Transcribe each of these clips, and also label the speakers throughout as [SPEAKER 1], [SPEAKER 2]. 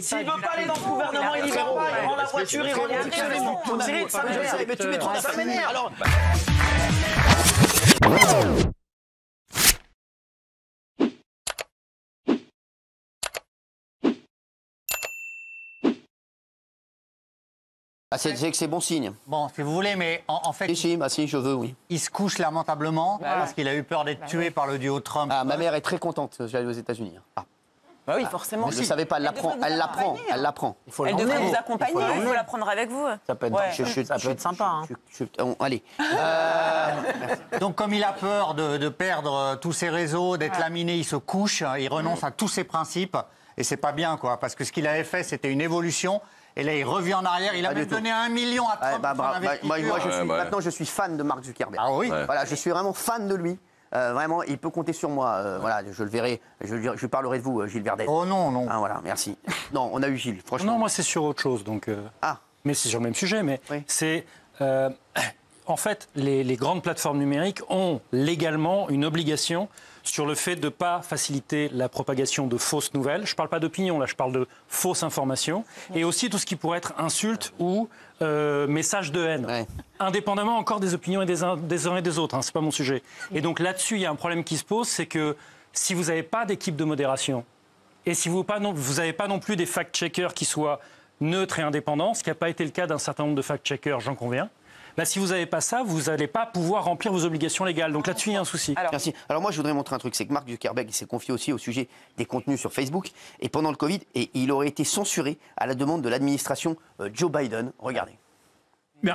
[SPEAKER 1] S'il veut pas aller dans le gouvernement, il y va pas, il prend la voiture, il remonte sur les mots. Cyril, ça m'énerve. Mais tu mets trop ça m'énerve. Alors.
[SPEAKER 2] Ah, c'est que c'est bon signe.
[SPEAKER 3] Bon, si vous voulez, mais en fait...
[SPEAKER 2] Si, je veux, oui.
[SPEAKER 3] Il se couche lamentablement parce qu'il a eu peur d'être tué par le duo Trump.
[SPEAKER 2] Ah, ma mère est très contente, j'allais aux États-unis. Ah.
[SPEAKER 4] Bah oui, forcément.
[SPEAKER 2] Je ne savais pas, elle l'apprend. Elle l'apprend.
[SPEAKER 4] Elle devrait vous accompagner, il faut la prendre avec vous.
[SPEAKER 2] Ça peut être
[SPEAKER 4] sympa.
[SPEAKER 2] Allez.
[SPEAKER 3] Donc, comme il a peur de perdre tous ses réseaux, d'être laminé, il se couche, il renonce à tous ses principes. Et c'est pas bien, quoi, parce que ce qu'il avait fait, c'était une évolution. Et là, il revient en arrière. Il a même donné 1 million à Trump.
[SPEAKER 2] Maintenant, je suis fan de Mark Zuckerberg.
[SPEAKER 3] Ah oui.
[SPEAKER 2] Voilà, je suis vraiment fan de lui. Vraiment, il peut compter sur moi. Voilà, je le verrai. Je parlerai de vous, Gilles Verdez.
[SPEAKER 3] Oh non, non.
[SPEAKER 2] Ah, voilà, merci. Non, on a eu Gilles, franchement.
[SPEAKER 5] Non, moi, c'est sur autre chose. Donc, mais c'est sur le même sujet. Mais c'est... en fait, les grandes plateformes numériques ont légalement une obligation sur le fait de ne pas faciliter la propagation de fausses nouvelles. Je ne parle pas d'opinion, là, je parle de fausses informations. Et aussi tout ce qui pourrait être insulte ou message de haine. Indépendamment encore des opinions des uns et des autres, hein, ce n'est pas mon sujet. Et donc là-dessus, il y a un problème qui se pose, c'est que si vous n'avez pas d'équipe de modération, et si vous n'avez pas non plus des fact-checkers qui soient neutres et indépendants, ce qui n'a pas été le cas d'un certain nombre de fact-checkers, j'en conviens, bah, si vous n'avez pas ça, vous n'allez pas pouvoir remplir vos obligations légales. Donc là-dessus, il y a un souci.
[SPEAKER 2] Merci. Alors moi, je voudrais montrer un truc. C'est que Mark Zuckerberg s'est confié aussi au sujet des contenus sur Facebook. Et pendant le Covid, il aurait été censuré à la demande de l'administration Joe Biden. Regardez.
[SPEAKER 6] Je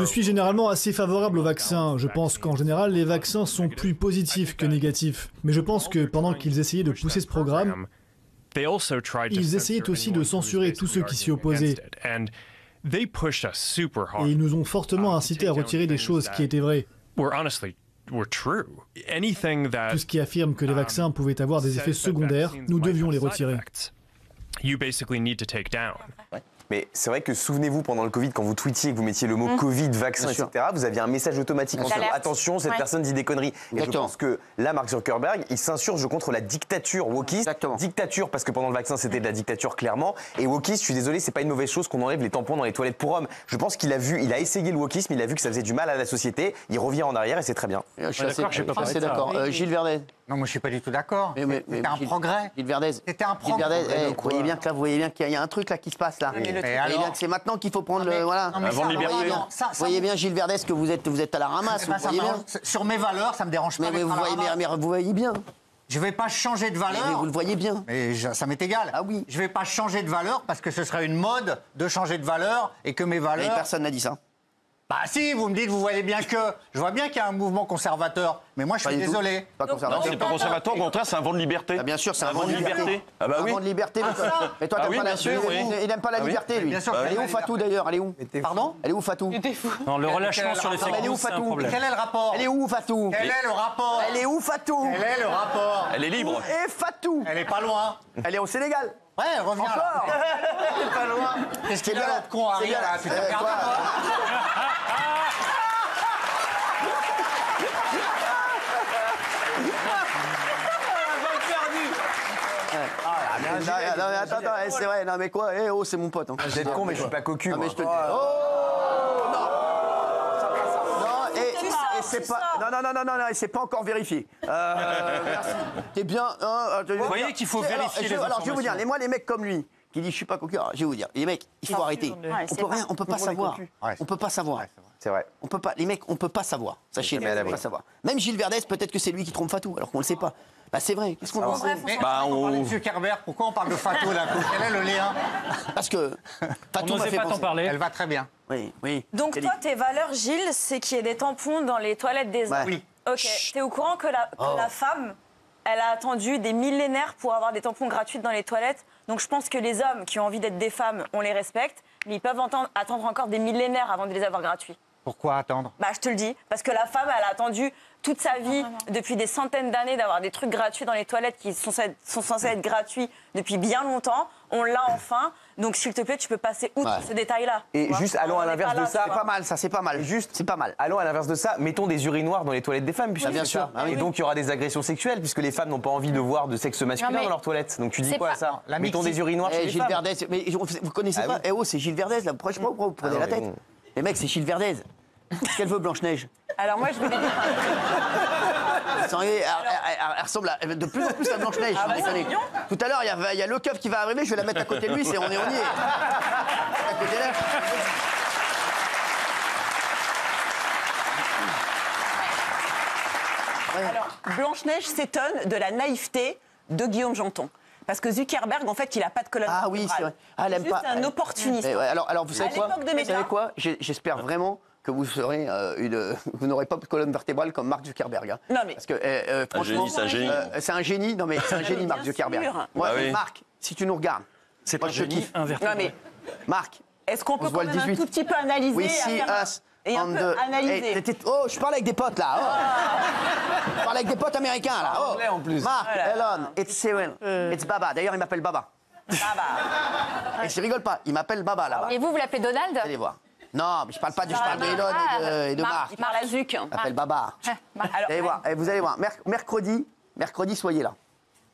[SPEAKER 6] suis généralement assez favorable aux vaccins. Je pense qu'en général, les vaccins sont plus positifs que négatifs. Mais je pense que pendant qu'ils essayaient de pousser ce programme, ils essayaient aussi de censurer tous ceux qui s'y opposaient. Et ils nous ont fortement incités à retirer des choses qui étaient vraies. Tout ce qui affirme que les vaccins pouvaient avoir des effets secondaires, nous devions les retirer.
[SPEAKER 7] Mais c'est vrai que souvenez-vous, pendant le Covid, quand vous tweetiez, que vous mettiez le mot Covid, vaccin, etc., vous aviez un message automatique en disant attention, cette personne dit des conneries. Et je pense que là, Mark Zuckerberg, il s'insurge contre la dictature wokiste. Dictature, parce que pendant le vaccin, c'était de la dictature, clairement. Et wokiste, je suis désolé, c'est pas une mauvaise chose qu'on enlève les tampons dans les toilettes pour hommes. Je pense qu'il a essayé le wokisme, il a vu que ça faisait du mal à la société. Il revient en arrière et c'est très bien.
[SPEAKER 2] Je suis assez d'accord. Gilles Verdez.
[SPEAKER 3] Non, moi je suis pas du tout d'accord. C'était un progrès.
[SPEAKER 2] Gilles Verdez.
[SPEAKER 3] C'était un progrès.
[SPEAKER 2] Vous voyez bien qu'il y a un truc là qui se passe là. C'est maintenant qu'il faut prendre le
[SPEAKER 3] avant de liberté.
[SPEAKER 2] Vous voyez bien Gilles Verdez que vous êtes à la ramasse. Vous voyez bien.
[SPEAKER 3] Sur mes valeurs, ça me dérange pas.
[SPEAKER 2] Mais vous voyez bien.
[SPEAKER 3] Je vais pas changer de valeur.
[SPEAKER 2] Mais vous le voyez bien.
[SPEAKER 3] Mais ça m'est égal.
[SPEAKER 2] Ah oui.
[SPEAKER 3] Je vais pas changer de valeur parce que ce serait une mode de changer de valeur et que mes valeurs.
[SPEAKER 2] Mais personne n'a dit ça.
[SPEAKER 3] Bah si, vous me dites, vous voyez bien que... Je vois bien qu'il y a un mouvement conservateur, mais moi je suis désolé.
[SPEAKER 2] Pas conservateur.
[SPEAKER 5] Non, c'est pas conservateur, au contraire, c'est un vent de liberté.
[SPEAKER 2] Ah, bien sûr, c'est un vent de liberté.
[SPEAKER 5] Ah bah oui.
[SPEAKER 2] Un vent de liberté. Mais toi, il n'aime pas la liberté, lui.
[SPEAKER 3] Bien sûr.
[SPEAKER 2] Elle est où Fatou d'ailleurs? Elle est où?
[SPEAKER 3] Pardon?
[SPEAKER 2] Elle est où Fatou?
[SPEAKER 5] Non, le relâchement sur les fake news, c'est un problème.
[SPEAKER 3] Quel est le rapport?
[SPEAKER 2] Elle est où Fatou?
[SPEAKER 3] Quel est le rapport?
[SPEAKER 2] Elle est où Fatou?
[SPEAKER 3] Quel est le rapport?
[SPEAKER 5] Elle est libre.
[SPEAKER 2] Et Fatou?
[SPEAKER 3] Elle est pas loin.
[SPEAKER 2] Elle est au Sénégal.
[SPEAKER 3] Ouais, elle revient là.
[SPEAKER 2] Elle est pas loin.
[SPEAKER 3] Qu'est-ce qu'il y a l'autre con arrive là? Tu te regardes pas?
[SPEAKER 2] Non mais attends, c'est vrai, non mais quoi, c'est mon pote.
[SPEAKER 7] Vous êtes con mais je suis pas cocu.
[SPEAKER 2] Non mais je te le dis. Oh non. Et c'est pas. Non, et c'est pas encore vérifié. Merci. T'es bien.
[SPEAKER 5] Vous voyez qu'il faut vérifier les informations.
[SPEAKER 2] Alors je vais vous dire, les mecs comme lui, qui disent je suis pas cocu, je vais vous dire, les mecs, il faut arrêter. On peut pas savoir. On peut pas savoir.
[SPEAKER 7] C'est vrai.
[SPEAKER 2] On peut pas, les mecs, on peut pas savoir. Sachez-le, on peut pas savoir. Même Gilles Verdez, peut-être que c'est lui qui trompe Fatou, alors qu'on le sait pas. Bah c'est vrai. Qu'est-ce qu'on en sait?
[SPEAKER 3] On parle de Zuckerberg. Pourquoi on parle de Fatou là? Quel est le lien?
[SPEAKER 2] Parce que Fatou m'a fait penser.
[SPEAKER 5] Parler.
[SPEAKER 3] Elle va très bien.
[SPEAKER 2] Oui.
[SPEAKER 4] Donc toi, tes valeurs, Gilles, c'est qu'il y ait des tampons dans les toilettes des hommes.
[SPEAKER 3] Oui.
[SPEAKER 4] Ok. T'es au courant que la femme, elle a attendu des millénaires pour avoir des tampons gratuits dans les toilettes. Donc je pense que les hommes qui ont envie d'être des femmes, on les respecte, mais ils peuvent attendre encore des millénaires avant de les avoir gratuits.
[SPEAKER 3] Pourquoi attendre?
[SPEAKER 4] Bah je te le dis, parce que la femme, elle a attendu toute sa vie, depuis des centaines d'années, d'avoir des trucs gratuits dans les toilettes qui sont censés être gratuits depuis bien longtemps. On l'a enfin. Donc, s'il te plaît, tu peux passer outre ce détail-là.
[SPEAKER 7] Et juste, allons à l'inverse de ça.
[SPEAKER 2] C'est pas mal, ça, c'est pas mal. Juste, c'est pas mal.
[SPEAKER 7] Allons à l'inverse de ça, mettons des urinoirs dans les toilettes des femmes.
[SPEAKER 2] Bien sûr.
[SPEAKER 7] Et donc, il y aura des agressions sexuelles, puisque les femmes n'ont pas envie de voir de sexe masculin dans leurs toilettes. Donc, tu dis quoi à ça? Mettons des urinoirs chez les
[SPEAKER 2] Gilles
[SPEAKER 7] femmes.
[SPEAKER 2] Verdez, mais vous connaissez pas? Eh oh, c'est Gilles Verdez, là. Je sais pas pourquoi vous prenez la tête. Les mecs, c'est Gilles Verdez. Qu'est-ce qu'elle veut, Blanche-Neige?
[SPEAKER 4] Alors, moi, je voulais dire.
[SPEAKER 2] Elle ressemble de plus en plus à Blanche-Neige. Tout à l'heure, il y a le keuf qui va arriver, je vais la mettre à côté de lui, on y est. À côté d'elle.
[SPEAKER 8] Alors, Blanche-Neige s'étonne de la naïveté de Guillaume Janton. Parce que Zuckerberg, en fait, il n'a pas de colonne vertébrale.
[SPEAKER 2] Ah oui, c'est vrai. Elle aime pas.
[SPEAKER 8] C'est un opportuniste.
[SPEAKER 2] Alors, vous savez quoi? J'espère vraiment que vous serez vous n'aurez pas de colonne vertébrale comme Mark Zuckerberg. Hein.
[SPEAKER 8] Non mais
[SPEAKER 2] parce que franchement,
[SPEAKER 9] c'est un génie.
[SPEAKER 2] C'est un génie. Non mais c'est un génie, Mark Zuckerberg. Moi, Marc, si tu nous regardes,
[SPEAKER 5] c'est pas un génie invertébré.
[SPEAKER 8] Non mais
[SPEAKER 2] Marc,
[SPEAKER 8] est-ce qu'on peut quand même un tout petit peu analyser
[SPEAKER 2] We see us
[SPEAKER 8] et un peu analyser.
[SPEAKER 2] Oh, je parle avec des potes là. Oh. Je parle avec des potes américains là. Oh.
[SPEAKER 7] Anglais en plus.
[SPEAKER 2] Marc, Elon, it's Cyril, it's Baba. D'ailleurs, il m'appelle Baba.
[SPEAKER 8] Baba.
[SPEAKER 2] Et je rigole pas, il m'appelle Baba là-bas.
[SPEAKER 10] Et vous l'appelez Donald?
[SPEAKER 2] Allez voir. Non, mais je parle pas de Elon et de Marc.
[SPEAKER 8] Il parle à Zuc.
[SPEAKER 2] Il m'appelle Baba. Vous allez voir. Mercredi, soyez là.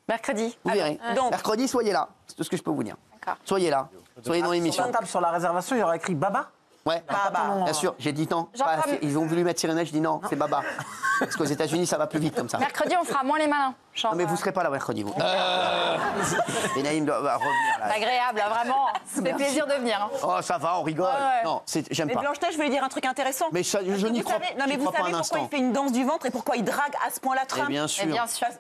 [SPEAKER 4] Mercredi.
[SPEAKER 2] Vous verrez.
[SPEAKER 4] Donc,
[SPEAKER 2] mercredi, soyez là. C'est tout ce que je peux vous dire. Soyez là. Soyez dans l'émission.
[SPEAKER 1] Sur la table, sur la réservation, il y aura écrit Baba.
[SPEAKER 2] Ouais, bien sûr, j'ai dit non. Ils ont voulu mettre Cyril, je dis non, c'est Baba. Parce qu'aux États-Unis, ça va plus vite comme ça.
[SPEAKER 10] Mercredi, on fera moins les malins.
[SPEAKER 2] Non, mais vous serez pas là mercredi, vous. Et Naïm doit revenir là.
[SPEAKER 10] Agréable, vraiment. Ça fait plaisir de venir. Hein.
[SPEAKER 2] Oh, ça va, on rigole.
[SPEAKER 8] Ouais.
[SPEAKER 2] Non, j'aime pas.
[SPEAKER 8] Mais Blanche-Neige, je voulais dire un truc intéressant.
[SPEAKER 2] Mais ça, je n'y crois pas.
[SPEAKER 8] Non, mais vous savez pourquoi il fait une danse du ventre et pourquoi il drague à ce point-là Trump?
[SPEAKER 2] Bien sûr.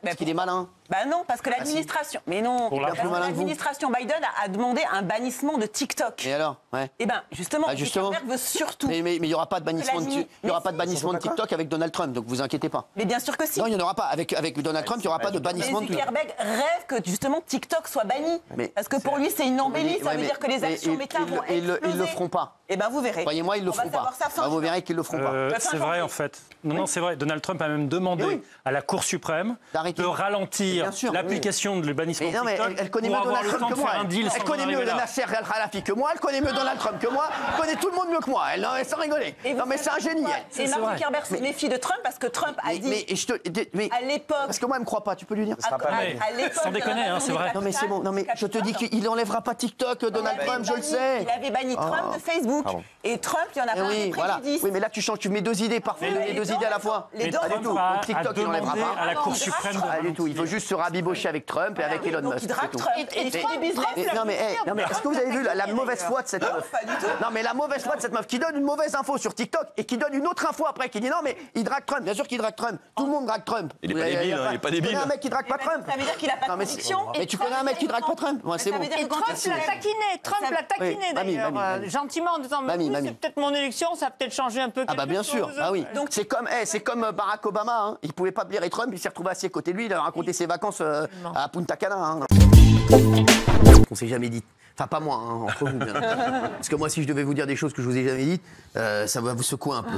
[SPEAKER 2] Parce qu'il est malin.
[SPEAKER 8] Bah non, parce que l'administration. Mais non, l'administration Biden a demandé un bannissement de TikTok.
[SPEAKER 2] Et alors? Ouais.
[SPEAKER 8] Et ben justement, Zuckerberg veut surtout.
[SPEAKER 2] Mais il n'y aura pas de bannissement de TikTok avec Donald Trump, donc vous inquiétez pas.
[SPEAKER 8] Mais bien sûr que si.
[SPEAKER 2] Non, il n'y en aura pas. Avec Donald Trump, il n'y aura pas de bannissement de TikTok.
[SPEAKER 8] Zuckerberg rêve que justement TikTok soit banni. Parce que pour lui, c'est une embellie. Ça veut dire que les actions Meta vont exploser.
[SPEAKER 2] Ils le feront pas.
[SPEAKER 8] Eh ben vous verrez.
[SPEAKER 2] Croyez-moi, ils le feront pas. Vous verrez qu'ils le feront pas.
[SPEAKER 5] C'est vrai en fait. Non, c'est vrai. Donald Trump a même demandé à la Cour suprême de ralentir l'application de bannissement de TikTok.
[SPEAKER 2] Mais elle connaît mieux Donald Trump que moi. Elle connaît mieux Nasser El-Khalafi que moi. Elle connaît mieux Donald Trump que moi. Elle connaît tout le monde mieux que moi. Elle sans rigoler. Non mais c'est un génie.
[SPEAKER 8] Et Mark Zuckerberg se méfie de Trump parce que Trump a dit à l'époque.
[SPEAKER 2] Parce que moi, elle me croit pas. Tu peux lui dire.
[SPEAKER 5] Sans déconner, c'est vrai.
[SPEAKER 2] Non mais c'est bon. Non mais je te dis qu'il n'enlèvera pas TikTok, Donald Trump. Je le sais.
[SPEAKER 8] Il avait banni Trump de Facebook. Et Trump, il y en a pas un préjudice.
[SPEAKER 2] Oui, mais là tu changes. Tu mets deux idées parfois. Les deux idées à la fois.
[SPEAKER 5] Les deux. TikTok, il n'enlèvera pas. À la Cour suprême.
[SPEAKER 2] Pas du tout. Il veut juste se rabibocher avec Trump et avec Elon Musk. Non mais est-ce que vous avez vu la mauvaise foi de cette meuf? Non mais la mauvaise foi de cette meuf qui donne une mauvaise info sur TikTok et qui donne une autre info après qui dit non mais il drague Trump. Bien sûr qu'il drague Trump. Tout le monde drague Trump.
[SPEAKER 9] Il est pas débile. Il est pas débile.
[SPEAKER 2] Tu connais un mec qui drague pas Trump?
[SPEAKER 8] Ça veut dire qu'il a pas de conviction.
[SPEAKER 2] Mais tu connais un mec qui drague pas Trump? Ouais, c'est bon.
[SPEAKER 10] Et Trump l'a taquiné d'ailleurs, gentiment en disant c'est peut-être mon élection, ça a peut-être changé un peu.
[SPEAKER 2] Ah bah bien sûr. Ah oui. Donc c'est comme Barack Obama. Hein. Il pouvait pas blairer Trump. Il s'est retrouvé assis à côté de lui. Il a raconté ses vacances à Punta Cana. Hein. On s'est jamais dit. Enfin, pas moi, hein, entre vous. Bien. Parce que moi, si je devais vous dire des choses que je vous ai jamais dites, ça va vous secouer un peu.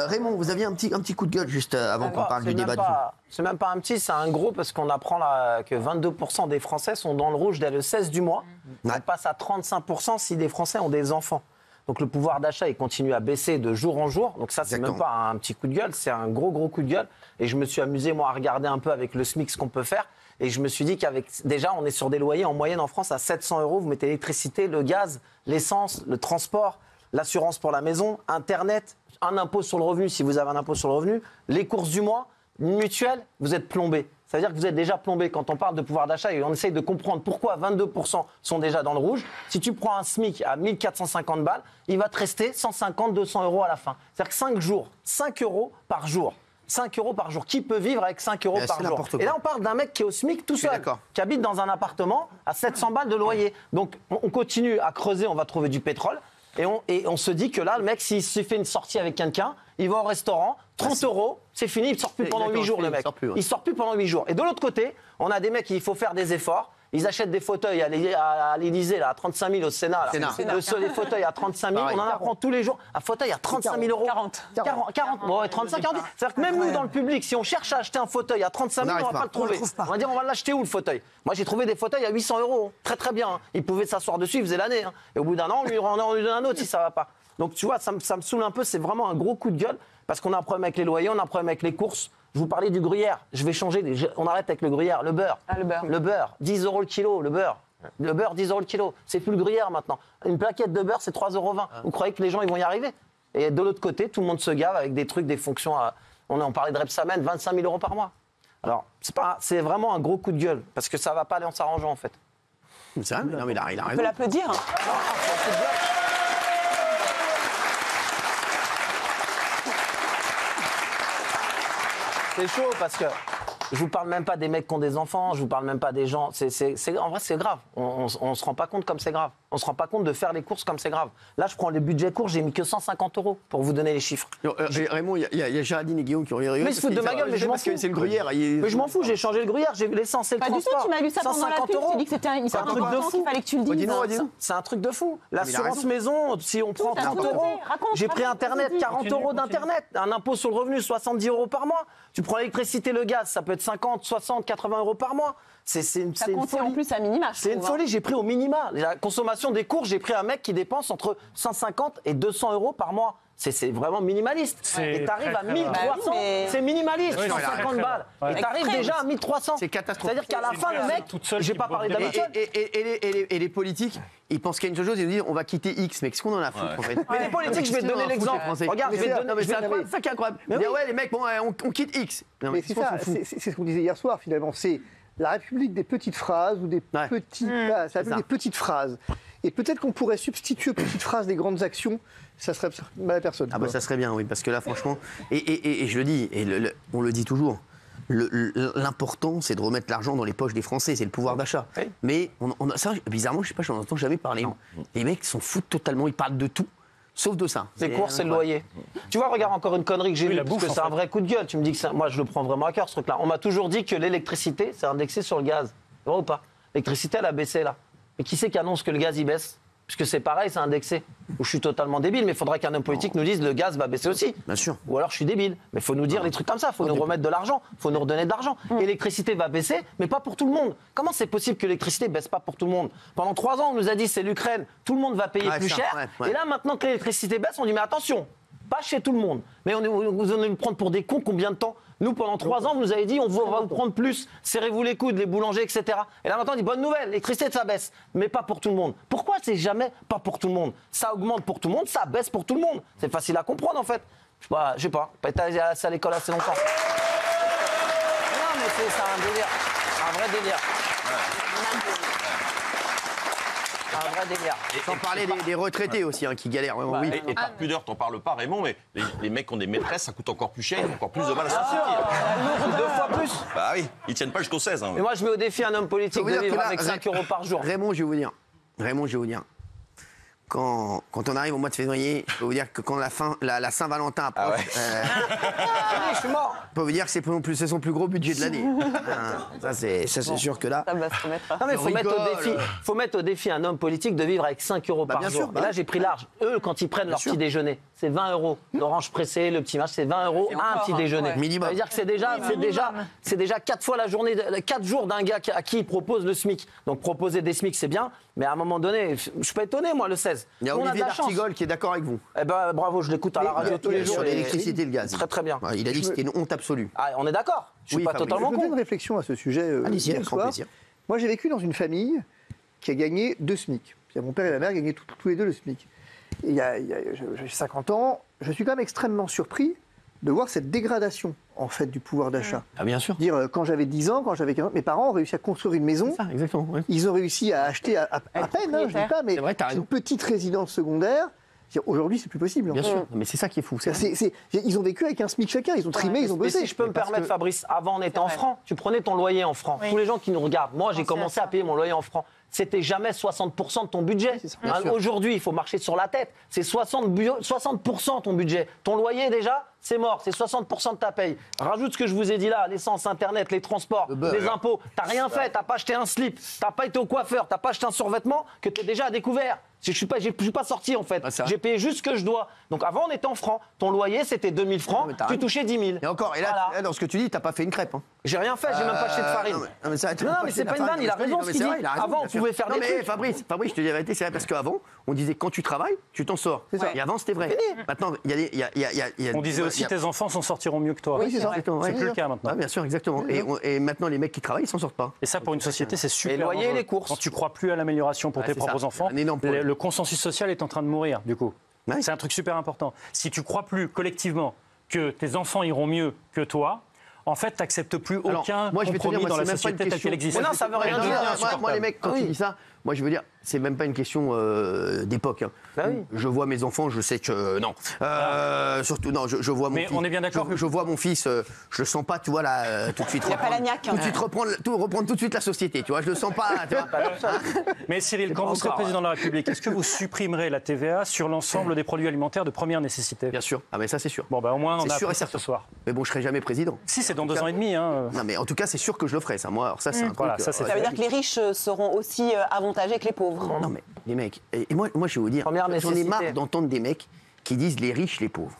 [SPEAKER 2] Raymond, vous aviez un petit coup de gueule juste avant qu'on parle du débat de vous.
[SPEAKER 1] C'est même pas un petit, c'est un gros, parce qu'on apprend là que 22% des Français sont dans le rouge dès le 16 du mois. On passe à 35% si des Français ont des enfants. Donc le pouvoir d'achat, il continue à baisser de jour en jour. Donc ça, c'est même pas un petit coup de gueule, c'est un gros coup de gueule. Et je me suis amusé, moi, à regarder un peu avec le SMIC ce qu'on peut faire. Et je me suis dit déjà, on est sur des loyers en moyenne en France à 700 €. Vous mettez l'électricité, le gaz, l'essence, le transport, l'assurance pour la maison, Internet, un impôt sur le revenu si vous avez un impôt sur le revenu, les courses du mois, une mutuelle, vous êtes plombé. Ça veut dire que vous êtes déjà plombé quand on parle de pouvoir d'achat et on essaye de comprendre pourquoi 22% sont déjà dans le rouge. Si tu prends un SMIC à 1450 balles, il va te rester 150, 200 € à la fin. C'est-à-dire que 5 jours, 5 € par jour. 5 € par jour. Qui peut vivre avec 5 € par jour? Et là, on parle d'un mec qui est au SMIC tout seul, qui habite dans un appartement à 700 balles de loyer. Donc, on continue à creuser, on va trouver du pétrole. Et on se dit que là, le mec, s'il se fait une sortie avec quelqu'un, il va au restaurant, 30 €, c'est fini, il ne sort plus pendant 8 jours, le mec. Il ne sort plus pendant 8 jours. Et de l'autre côté, on a des mecs, il faut faire des efforts. Ils achètent des fauteuils à l'Élysée, à 35 000 au Sénat. Les fauteuils à 35 000, on en apprend tous les jours. Un fauteuil à 35 000 euros. 40. Bon, ouais, 35, 40. C'est-à-dire que même nous, dans le public, si on cherche à acheter un fauteuil à 35 000, on ne va pas le trouver. On va dire, on va l'acheter où le fauteuil? Moi, j'ai trouvé des fauteuils à 800 euros. Très, très bien. Ils pouvaient s'asseoir dessus, ils faisaient l'année. Et au bout d'un an, on lui en donne un autre si ça ne va pas. Donc, tu vois, ça me saoule un peu. C'est vraiment un gros coup de gueule parce qu'on a un problème avec les loyers, on a un problème avec les courses. Je vous parlais du gruyère. Je vais changer. On arrête avec le gruyère. Le beurre. Le beurre. 10 euros le kilo, le beurre. Le beurre, 10 euros le kilo. C'est plus le gruyère maintenant. Une plaquette de beurre, c'est 3,20 euros. Vous croyez que les gens ils vont y arriver? Et de l'autre côté, tout le monde se gave avec des trucs, des fonctions. On parlait de Repsamen, 25 000 euros par mois. Alors, c'est vraiment un gros coup de gueule parce que ça va pas aller en s'arrangeant en fait.
[SPEAKER 2] C'est vrai, non, mais il a raison.
[SPEAKER 8] On peut l'applaudir.
[SPEAKER 1] C'est chaud parce que je vous parle même pas des mecs qui ont des enfants, je vous parle même pas des gens. En vrai, c'est grave. On se rend pas compte comme c'est grave. On se rend pas compte de faire les courses comme c'est grave. Là, je prends les budgets courses, j'ai mis que 150 euros pour vous donner les chiffres.
[SPEAKER 2] Raymond, il y a Géraldine et Guillaume qui ont rigolé.
[SPEAKER 1] Mais ils se foutent de ma gueule, mais je m'en fous.
[SPEAKER 2] C'est le gruyère.
[SPEAKER 1] Mais je m'en fous, j'ai changé le gruyère, j'ai l'essence et le transport.
[SPEAKER 8] Pas du tout, tu m'as lu ça pendant la pub, tu dis que c'était un truc de fou. Il fallait que tu le dises.
[SPEAKER 1] C'est un truc de fou. L'assurance maison, si on prend 30 euros, j'ai pris Internet, 40 euros d'Internet, un impôt sur le revenu, 70 euros par mois. Tu prends l'électricité, le gaz, ça peut être 50, 60, 80 euros par mois. C'est une folie.
[SPEAKER 8] En plus à minima.
[SPEAKER 1] C'est une folie, j'ai pris au minima. La consommation des courses, j'ai pris un mec qui dépense entre 150 et 200 euros par mois. C'est vraiment minimaliste. Et t'arrives à 1300, c'est minimaliste, 150 balles. Et t'arrives déjà à 1300.
[SPEAKER 2] C'est catastrophique.
[SPEAKER 1] C'est-à-dire qu'à la fin, le mec, j'ai pas parlé d'habitude.
[SPEAKER 2] Et les politiques, ils pensent qu'il y a une seule chose, ils nous disent on va quitter X, mais qu'est-ce qu'on en a foutre en fait?
[SPEAKER 1] Mais les politiques, je vais te donner l'exemple. Regarde, je vais te donner.
[SPEAKER 2] C'est incroyable, ça qui est incroyable. Ouais, les mecs, bon, on quitte X.
[SPEAKER 9] Mais c'est ça, c'est ce qu'on disait hier soir finalement. C'est la République des petites phrases ou des petits. Ça des petites phrases. Et peut-être qu'on pourrait substituer aux petites phrases des grandes actions. Ça serait mal à personne.
[SPEAKER 2] Ah bah ça serait bien, oui, parce que là, franchement, et je le dis, on le dit toujours, l'important, c'est de remettre l'argent dans les poches des Français, c'est le pouvoir d'achat. Oui. Mais ça, bizarrement, je sais pas, j'en entends jamais parler. Non. Les mecs s'en foutent totalement, ils parlent de tout. Sauf de ça.
[SPEAKER 1] Les courses et le loyer. Tu vois, regarde encore une connerie que j'ai vue, parce que c'est un vrai coup de gueule. Tu me dis que moi, je le prends vraiment à cœur, ce truc-là. On m'a toujours dit que l'électricité, c'est indexé sur le gaz. C'est vrai ou pas? L'électricité, elle a baissé, là. Mais qui c'est qui annonce que le gaz, il baisse? Puisque c'est pareil, c'est indexé. Ou je suis totalement débile, mais il faudrait qu'un homme politique nous dise le gaz va baisser aussi.
[SPEAKER 2] Bien sûr.
[SPEAKER 1] Ou alors je suis débile. Mais il faut nous dire les trucs comme ça, il faut nous remettre de l'argent, il faut nous redonner de l'argent. L'électricité va baisser, mais pas pour tout le monde. Comment c'est possible que l'électricité baisse pas pour tout le monde? Pendant 3 ans, on nous a dit c'est l'Ukraine, tout le monde va payer plus cher. Et là, maintenant que l'électricité baisse, on dit mais attention, pas chez tout le monde. Mais vous allez nous prendre pour des cons combien de temps? Nous, pendant 3 ans, vous nous avez dit on va vous prendre plus, serrez-vous les coudes, les boulangers, etc. Et là, maintenant, on dit bonne nouvelle, l'électricité, ça baisse, mais pas pour tout le monde. Pourquoi c'est jamais pas pour tout le monde? Ça augmente pour tout le monde, ça baisse pour tout le monde. C'est facile à comprendre, en fait. Je sais pas, pas été à l'école assez longtemps. Non, mais c'est un délire, un vrai délire. Un vrai délire.
[SPEAKER 2] Sans parler des retraités aussi, qui galèrent. Vraiment, oui.
[SPEAKER 11] Et par pudeur, t'en parles pas, Raymond, mais les mecs qui ont des maîtresses, ça coûte encore plus cher, ils ont encore plus de mal à s'en sortir.
[SPEAKER 1] 2 fois plus.
[SPEAKER 11] Bah oui, ils tiennent pas jusqu'au 16.
[SPEAKER 1] Mais moi, je mets au défi un homme politique de vivre avec 5 euros par jour.
[SPEAKER 2] Raymond, je vais vous dire. Quand on arrive au mois de février, je peux vous dire que quand la Saint-Valentin approche,
[SPEAKER 1] je suis mort.
[SPEAKER 2] Je peux vous dire que c'est son plus gros budget de l'année. Ça, c'est sûr que là.
[SPEAKER 8] Ça va se remettre.
[SPEAKER 1] Non, mais faut mettre au défi un homme politique de vivre avec 5 euros par jour. Et là, j'ai pris large. Eux, quand ils prennent leur petit déjeuner, c'est 20 euros. L'orange pressée, le petit match, c'est 20 euros un petit déjeuner.
[SPEAKER 2] Minimum.
[SPEAKER 1] Ça veut dire que c'est déjà 4 fois la journée, 4 jours d'un gars à qui il propose le SMIC. Donc proposer des SMIC, c'est bien, mais à un moment donné, je suis pas étonné, moi, le 16.
[SPEAKER 2] Il y a Olivier d'Artigol qui est d'accord avec vous.
[SPEAKER 1] Eh ben, bravo, je l'écoute à la radio tous les jours.
[SPEAKER 2] Sur l'électricité et le gaz.
[SPEAKER 1] Très, très bien.
[SPEAKER 2] Il a dit que c'était une honte absolue.
[SPEAKER 1] Ah, on est d'accord. Je suis pas totalement con.
[SPEAKER 9] Je fais une réflexion à ce sujet.
[SPEAKER 2] Allez-y, avec grand plaisir.
[SPEAKER 9] Moi, j'ai vécu dans une famille qui a gagné 2 SMIC. Mon père et ma mère gagnaient tous les 2 le SMIC. Et j'ai 50 ans, je suis quand même extrêmement surpris de voir cette dégradation en fait du pouvoir d'achat.
[SPEAKER 2] Ah bien sûr.
[SPEAKER 9] Dire quand j'avais 10 ans, quand j'avais 15 ans, mes parents ont réussi à construire une maison.
[SPEAKER 2] C'est ça, exactement. Oui.
[SPEAKER 9] Ils ont réussi à acheter à peine, je dis pas, mais
[SPEAKER 2] vrai,
[SPEAKER 9] une petite résidence secondaire. Aujourd'hui, c'est plus possible.
[SPEAKER 2] Bien sûr, mais c'est ça qui est fou.
[SPEAKER 9] Ils ont vécu avec un SMIC chacun, ils ont trimé, ils ont bossé.
[SPEAKER 1] Si je peux me permettre, Fabrice, avant on était en francs, tu prenais ton loyer en francs. Tous les gens qui nous regardent, moi j'ai commencé à payer mon loyer en francs. C'était jamais 60% de ton budget. Aujourd'hui, il faut marcher sur la tête. C'est 60% ton budget. Ton loyer déjà, c'est mort, c'est 60% de ta paye. Rajoute ce que je vous ai dit là, l'essence, Internet, les transports, les impôts. T'as rien fait, t'as pas acheté un slip, t'as pas été au coiffeur, t'as pas acheté un survêtement que t'es déjà à découvert. Je suis pas sorti en fait. J'ai payé juste ce que je dois. Donc avant on était en francs. Ton loyer c'était 2000 francs, tu touchais 10 000.
[SPEAKER 2] Et encore, là, dans ce que tu dis, t'as pas fait une crêpe. Hein.
[SPEAKER 1] J'ai rien fait, j'ai même pas acheté de farine. Non mais c'est pas une vanne, il a raison ce qu'il dit. Avant on pouvait faire des trucs.
[SPEAKER 2] Fabrice, je te dis la vérité, c'est vrai parce qu'avant on disait quand tu travailles, tu t'en sors. Et avant c'était vrai. Maintenant il y a
[SPEAKER 5] on disait aussi tes enfants s'en sortiront mieux que toi.
[SPEAKER 2] Oui, c'est ça.
[SPEAKER 5] C'est plus le cas maintenant.
[SPEAKER 2] Bien sûr, exactement. Et maintenant les mecs qui travaillent, ils s'en sortent pas.
[SPEAKER 5] Et ça pour une société c'est super.
[SPEAKER 1] Les loyers et les courses.
[SPEAKER 5] Quand tu crois plus à l'amélioration pour tes propres enfants, le consensus social est en train de mourir, du coup. Ouais. C'est un truc super important. Si tu crois plus collectivement que tes enfants iront mieux que toi, en fait, tu n'acceptes plus aucun compromis dans la société telle qu'elle existe.
[SPEAKER 1] Mais non, ça veut rien dire.
[SPEAKER 2] Moi, les mecs, quand tu dis ça, moi, je veux dire, c'est même pas une question d'époque. Hein.
[SPEAKER 1] Bah oui.
[SPEAKER 2] Je vois mes enfants, je sais que non. Surtout, non, je vois mon fils.
[SPEAKER 5] Mais on est bien d'accord.
[SPEAKER 2] Je vois mon fils, je le sens pas, tu vois, là, tout de suite.
[SPEAKER 8] Il n'y a pas la niaque.
[SPEAKER 2] Tout de suite reprendre tout de suite la société, tu vois, je le sens pas. Tu vois.
[SPEAKER 5] Mais Cyril, quand vous serez président de la République, est-ce que vous supprimerez la TVA sur l'ensemble des produits alimentaires de première nécessité?
[SPEAKER 2] Bien sûr. Ah, mais ça, c'est sûr.
[SPEAKER 5] Bon, bah au moins, on a
[SPEAKER 2] sûr
[SPEAKER 5] appris ça ce soir.
[SPEAKER 2] Mais bon, je serai jamais président.
[SPEAKER 5] Si, c'est dans 2 ans et demi. Hein.
[SPEAKER 2] Non, mais en tout cas, c'est sûr que je le ferai, ça. Moi, alors ça, c'est un truc.
[SPEAKER 5] Voilà, ça
[SPEAKER 8] veut dire que les riches seront aussi avantagés que les pauvres.
[SPEAKER 2] Non, mais les mecs, et moi, je vais vous dire, j'en ai marre d'entendre des mecs qui disent les riches, les pauvres.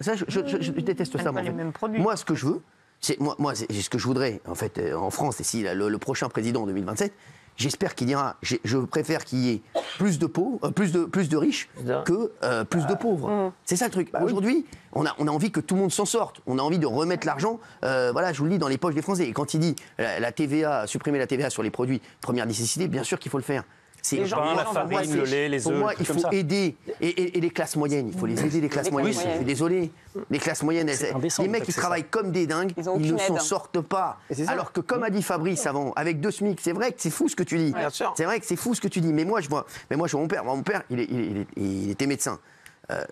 [SPEAKER 2] Ça, je déteste ça. Moi, ce que je veux, c'est ce que je voudrais, en fait, en France, et si le prochain président en 2027, j'espère qu'il dira, je préfère qu'il y ait plus de pauvres, plus de riches que plus de pauvres. C'est ça le truc. Aujourd'hui, on a envie que tout le monde s'en sorte. On a envie de remettre l'argent, voilà, je vous le dis, dans les poches des Français. Et quand il dit la TVA, supprimer la TVA sur les produits première nécessité, bien sûr qu'il faut le faire.
[SPEAKER 5] Le pain, la farine, le lait, les œufs.
[SPEAKER 2] Pour moi, il faut aider et les classes moyennes. Il faut les aider, les classes moyennes. Je suis désolé. Les classes moyennes, les mecs, ils travaillent comme des dingues. Ils ne s'en sortent pas. Alors que, comme a dit Fabrice avant, avec 2 SMIC, c'est vrai que c'est fou ce que tu dis. C'est vrai que c'est fou ce que tu dis. Mais moi, je vois mon père. Mon père, il était médecin.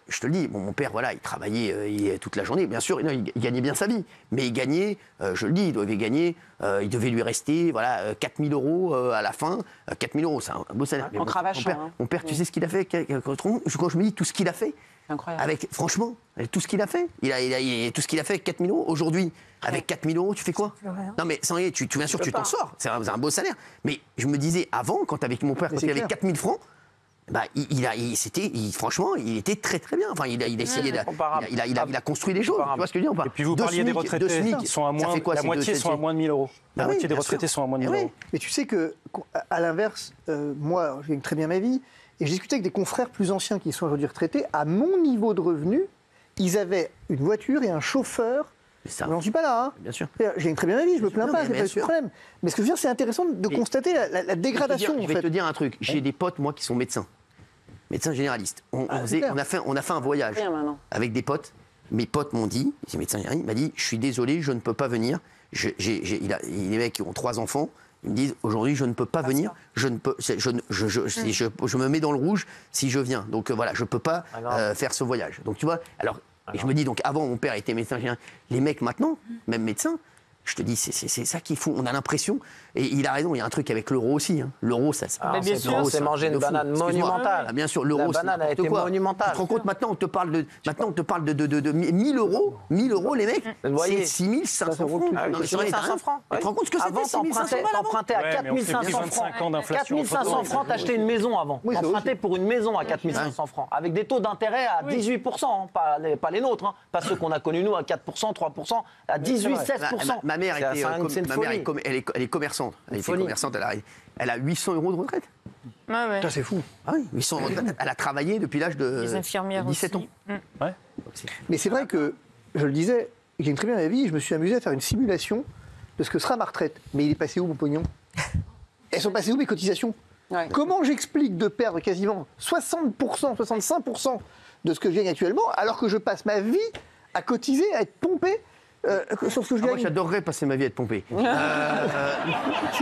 [SPEAKER 2] Je te le dis, mon père, voilà, il travaillait toute la journée. Bien sûr, il gagnait bien sa vie, mais il gagnait, je le dis, il devait lui rester, voilà, 4 000 euros à la fin. 4 000 euros, c'est un beau salaire.
[SPEAKER 8] En cravachant.
[SPEAKER 2] Mon père, tu sais ce qu'il a fait quand je me dis tout ce qu'il a fait, franchement, tout ce qu'il a fait, tout ce qu'il a fait avec 4 000 euros. Aujourd'hui, avec 4 000 euros, tu fais quoi? Non, mais sans rien, bien sûr, tu t'en sors. C'est un beau salaire. Mais je me disais, avant, avec mon père, quand il avait 4 000 francs, bah, franchement, il était très très bien. Enfin, il a essayé, il a construit des choses. Tu vois ce que je veux dire?
[SPEAKER 5] Et puis vous parliez des retraités, sont à moins, la moitié sont à moins de 1 000 euros. La moitié des retraités sont à moins de 1 000 euros.
[SPEAKER 9] Mais tu sais que, à l'inverse, moi, je gagne très bien ma vie, et j'ai discuté avec des confrères plus anciens qui sont aujourd'hui retraités. À mon niveau de revenu, ils avaient une voiture et un chauffeur. J'en suis pas là. Hein.
[SPEAKER 2] Bien sûr.
[SPEAKER 9] Je gagne très bien ma vie, je me plains pas, c'est pas le problème. Mais ce que je veux dire, c'est intéressant de constater la dégradation.
[SPEAKER 2] Je vais te dire un truc. J'ai des potes, moi, qui sont médecins généralistes. On a fait un voyage avec des potes. Mes potes m'ont dit, ces médecins généralistes, il m'a dit, je suis désolé, je ne peux pas venir. Les mecs qui ont 3 enfants, ils me disent, aujourd'hui, je ne peux pas venir. Je me mets dans le rouge si je viens. Donc voilà, je peux pas faire ce voyage. Donc tu vois, alors. Et je me dis, donc avant, mon père était médecin général. Les mecs maintenant, même médecins, je te dis, c'est ça qu'il faut. On a l'impression, et il a raison, il y a un truc avec l'euro aussi. Hein. L'euro, ça
[SPEAKER 1] c'est manger une banane monumentale.
[SPEAKER 2] Bien sûr, l'euro,
[SPEAKER 1] la banane a été monumentale.
[SPEAKER 2] Tu te rends compte, maintenant, on te parle de 1 000 euros. 1 000 euros, les mecs, c'est 6 500 francs.
[SPEAKER 1] 6 500 francs.
[SPEAKER 2] Tu te rends compte ce que c'était?
[SPEAKER 1] Avant, t'empruntais à 4 500 francs. 4 500 francs, t'achetais une maison avant. T'empruntais pour une maison à 4 500 francs. Avec des taux d'intérêt à 18%. Pas les nôtres. Pas ceux qu'on a connus, nous, à 4%, 3%. À 18, 16%.
[SPEAKER 2] Ma mère, elle est commerçante. Elle a 800 euros de retraite.
[SPEAKER 9] Ça, c'est fou.
[SPEAKER 2] Ah oui, 800 euros de retraite. Elle a travaillé depuis l'âge de 17 ans.
[SPEAKER 9] Ouais. Mais c'est vrai que, je le disais, j'ai une très bien vie, je me suis amusé à faire une simulation de ce que sera ma retraite. Mais il est passé où, mon pognon? Elles sont passées où, mes cotisations? Comment j'explique de perdre quasiment 60%, 65% de ce que je gagne actuellement, alors que je passe ma vie à cotiser, à être pompé sauf que je gagne.
[SPEAKER 2] Moi, j'adorerais passer ma vie à être pompé.
[SPEAKER 9] Tu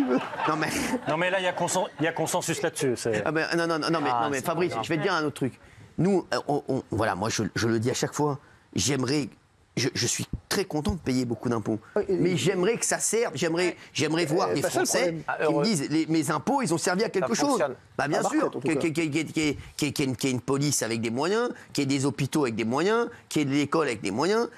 [SPEAKER 9] veux?
[SPEAKER 5] Non, mais là, il y a consensus là-dessus.
[SPEAKER 2] Non, mais Fabrice, je vais te dire un autre truc. Nous, voilà, moi, je le dis à chaque fois, j'aimerais je suis très content de payer beaucoup d'impôts. Mais j'aimerais que ça serve, j'aimerais voir des Français qui me disent mes impôts, ils ont servi à quelque chose. Bah, bien sûr, qu'il y ait une police avec des moyens, qu'il y ait des hôpitaux avec des moyens, qu'il y ait de l'école avec des moyens.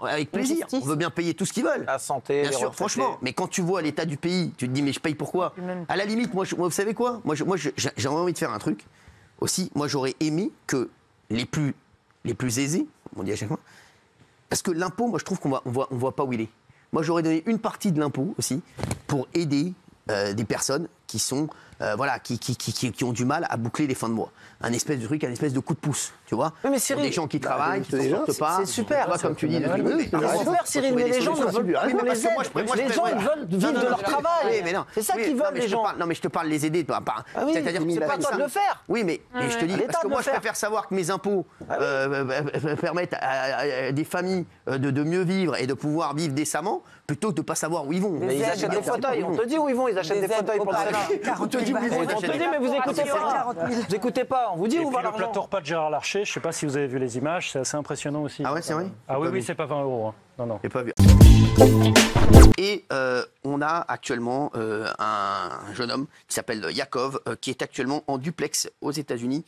[SPEAKER 2] Avec plaisir, on veut bien payer tout ce qu'ils veulent.
[SPEAKER 1] La santé,
[SPEAKER 2] bien sûr, franchement. Mais quand tu vois l'état du pays, tu te dis mais je paye pourquoi? À la limite, moi, vous savez quoi? Moi, j'ai envie de faire un truc aussi. Moi, j'aurais aimé que les plus aisés, on dit à chaque fois, parce que l'impôt, moi, je trouve qu'on voit pas où il est. Moi, j'aurais donné une partie de l'impôt aussi pour aider des personnes qui sont, qui ont du mal à boucler les fins de mois. Un espèce de truc, un espèce de coup de pouce, tu vois.
[SPEAKER 1] Oui, mais Cyril,
[SPEAKER 2] des gens qui travaillent, qui ne sortent pas.
[SPEAKER 1] C'est super.
[SPEAKER 2] Pas comme tu dis.
[SPEAKER 1] C'est super, Cyril, mais les gens ne veulent pas qu'on les aide. Les gens, ils veulent vivre de leur travail. C'est ça qu'ils veulent, les gens.
[SPEAKER 2] Non, mais je te parle les aider.
[SPEAKER 1] C'est-à-dire que c'est pas toi de le faire.
[SPEAKER 2] Oui, mais je te dis, parce que moi, je préfère savoir que mes impôts permettent à des familles de mieux vivre et de pouvoir vivre décemment, plutôt que de ne pas savoir où ils vont.
[SPEAKER 1] Mais ils achètent des fauteuils. On te dit où ils vont, ils achètent des fauteuils pour le Sénat.
[SPEAKER 2] On te dit où ils vont.
[SPEAKER 1] On te dit, mais vous écoutez pas. Vous écoutez pas. On vous dit où va l'argent.
[SPEAKER 5] Le plateau repas de Gérard Larcher, je ne sais pas si vous avez vu les images, c'est assez impressionnant aussi.
[SPEAKER 2] Ah ouais, c'est vrai?
[SPEAKER 5] Ah oui, c'est pas 20 €. Hein. Non.
[SPEAKER 2] J'ai pas vu. Et on a actuellement un jeune homme qui s'appelle Yakov, qui est actuellement en duplex aux États-Unis,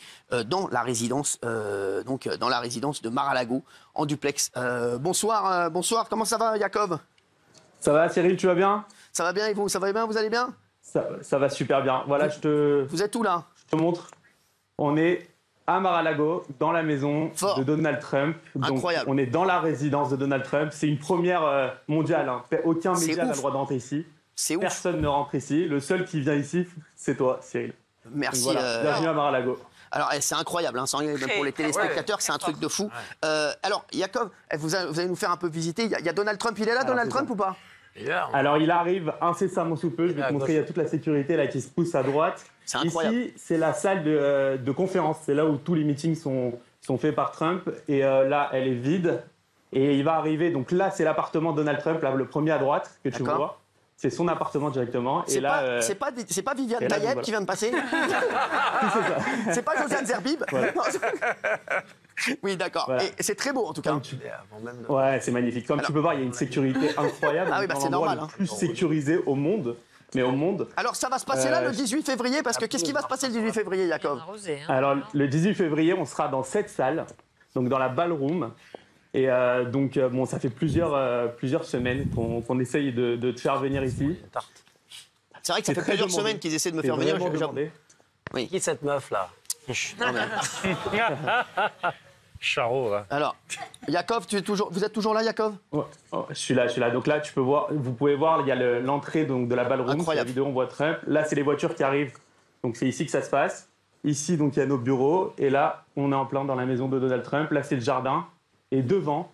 [SPEAKER 2] dans la résidence, dans la résidence de Mar-a-Lago, en duplex. Bonsoir, comment ça va, Yakov?
[SPEAKER 12] Ça va, Cyril, tu vas bien?
[SPEAKER 2] Ça va bien, et vous? Ça va bien, vous allez bien?
[SPEAKER 12] Ça va super bien. Voilà,
[SPEAKER 2] Vous êtes où, là?
[SPEAKER 12] Je te montre. On est à Mar-a-Lago, dans la maison de Donald Trump. Donc,
[SPEAKER 2] incroyable.
[SPEAKER 12] On est dans la résidence de Donald Trump. C'est une première mondiale. Hein. Aucun média n'a le droit d'entrer ici. Personne ne rentre ici. Le seul qui vient ici, c'est toi, Cyril.
[SPEAKER 2] Merci.
[SPEAKER 12] Voilà. Bienvenue à Mar-a-Lago.
[SPEAKER 2] Alors, c'est incroyable, hein, pour les téléspectateurs, c'est un truc de fou. Alors, Yakov, vous allez nous faire un peu visiter. Il y a Donald Trump, il est là, Donald Trump, ou pas?
[SPEAKER 12] Alors, il arrive incessamment sous peu. Je vais te montrer, il y a toute la sécurité là qui se pousse à droite.
[SPEAKER 2] C'est incroyable.
[SPEAKER 12] Ici, c'est la salle de conférence. C'est là où tous les meetings sont faits par Trump. Et là, elle est vide. Et il va arriver. Donc là, c'est l'appartement de Donald Trump, là, le premier à droite que tu vois. C'est son appartement directement.
[SPEAKER 2] C'est pas Viviane Taïeb qui vient de passer. C'est pas Josiane Zerbib. Voilà. Oui, d'accord. Voilà. Et c'est très beau en tout cas.
[SPEAKER 12] Ouais, c'est magnifique. Comme tu peux voir, il y a une sécurité incroyable.
[SPEAKER 2] Ah oui, c'est normal.
[SPEAKER 12] Le plus sécurisé au monde. Mais au monde.
[SPEAKER 2] Alors ça va se passer là le 18 février, parce que qu'est-ce qui va se passer le 18 février, Yakov?
[SPEAKER 12] Alors le 18 février, on sera dans cette salle, donc dans la ballroom. Et donc, bon, ça fait plusieurs semaines qu'on essaye de te faire venir ici.
[SPEAKER 2] C'est vrai que ça fait plusieurs semaines qu'ils essaient de me faire venir.
[SPEAKER 1] Oui. Qui est cette meuf là?
[SPEAKER 5] Charo, là.
[SPEAKER 2] Alors, Yakov, vous êtes toujours là, Yakov?
[SPEAKER 12] Ouais. Oh, je suis là. Donc là, vous pouvez voir, il y a l'entrée de la ballroom. C'est la vidéo, on voit Trump. Là, c'est les voitures qui arrivent. Donc c'est ici que ça se passe. Ici, donc il y a nos bureaux. Et là, on est en plein dans la maison de Donald Trump. Là, c'est le jardin. Et devant,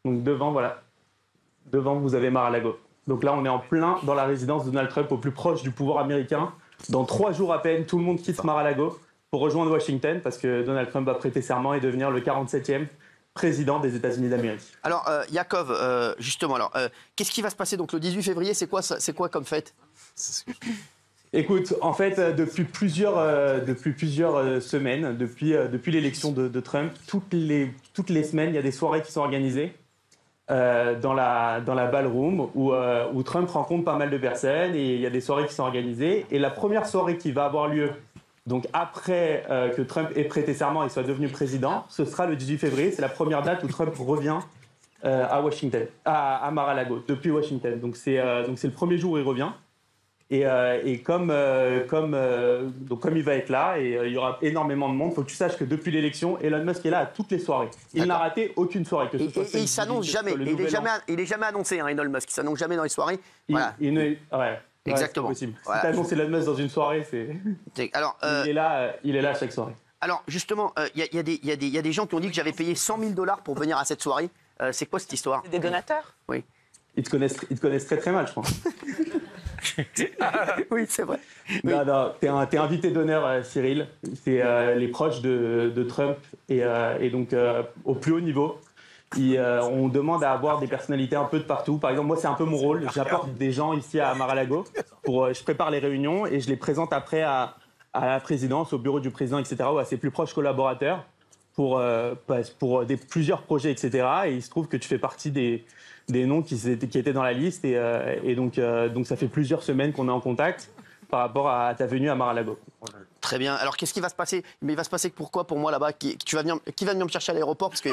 [SPEAKER 12] voilà. Devant, vous avez Mar-a-Lago. Donc là, on est en plein dans la résidence de Donald Trump, au plus proche du pouvoir américain. Dans 3 jours à peine, tout le monde quitte Mar-a-Lago pour rejoindre Washington, parce que Donald Trump va prêter serment et devenir le 47e président des États-Unis d'Amérique.
[SPEAKER 2] Alors, Yakov, justement, qu'est-ce qui va se passer donc le 18 février? C'est quoi comme fête?
[SPEAKER 12] Écoute, en fait, depuis plusieurs semaines, depuis l'élection de Trump, toutes les semaines, il y a des soirées qui sont organisées dans la ballroom où Trump rencontre pas mal de personnes, et il y a des soirées qui sont organisées. Et la première soirée qui va avoir lieu, donc après que Trump ait prêté serment et soit devenu président, ce sera le 18 février. C'est la première date où Trump revient à Washington, à Mar-a-Lago, depuis Washington. Donc c'est le premier jour où il revient. Et comme il va être là, et il y aura énormément de monde, il faut que tu saches que depuis l'élection, Elon Musk est là à toutes les soirées. Il n'a raté aucune soirée. Que ce soit
[SPEAKER 2] et il s'annonce jamais. Il est jamais annoncé, hein, Elon Musk. Il s'annonce jamais dans les soirées. Voilà. Exactement.
[SPEAKER 12] Ouais, si tu annonces Elon Musk dans une soirée, c'est. Alors, il est là chaque soirée.
[SPEAKER 2] Alors justement, il y a des gens qui ont dit que j'avais payé $100 000 pour venir à cette soirée. C'est quoi cette histoire?
[SPEAKER 8] Des donateurs?
[SPEAKER 2] Oui.
[SPEAKER 12] Ils te connaissent très très mal, je pense.
[SPEAKER 2] Oui, c'est vrai.
[SPEAKER 12] Non, t'es invité d'honneur, Cyril. C'est les proches de Trump et donc au plus haut niveau. On demande à avoir des personnalités un peu de partout. Par exemple, moi, c'est un peu mon rôle. J'apporte des gens ici à Mar-a-Lago. Je prépare les réunions et je les présente après à la présidence, au bureau du président, etc., ou à ses plus proches collaborateurs pour plusieurs projets, etc. Et il se trouve que tu fais partie des noms qui étaient dans la liste. Et donc ça fait plusieurs semaines qu'on est en contact par rapport à ta venue à Mar-a-Lago.
[SPEAKER 2] Très bien. Alors, qu'est-ce qui va se passer? Mais il va se passer pourquoi pour moi là-bas? Qui va venir me chercher à l'aéroport? Parce que...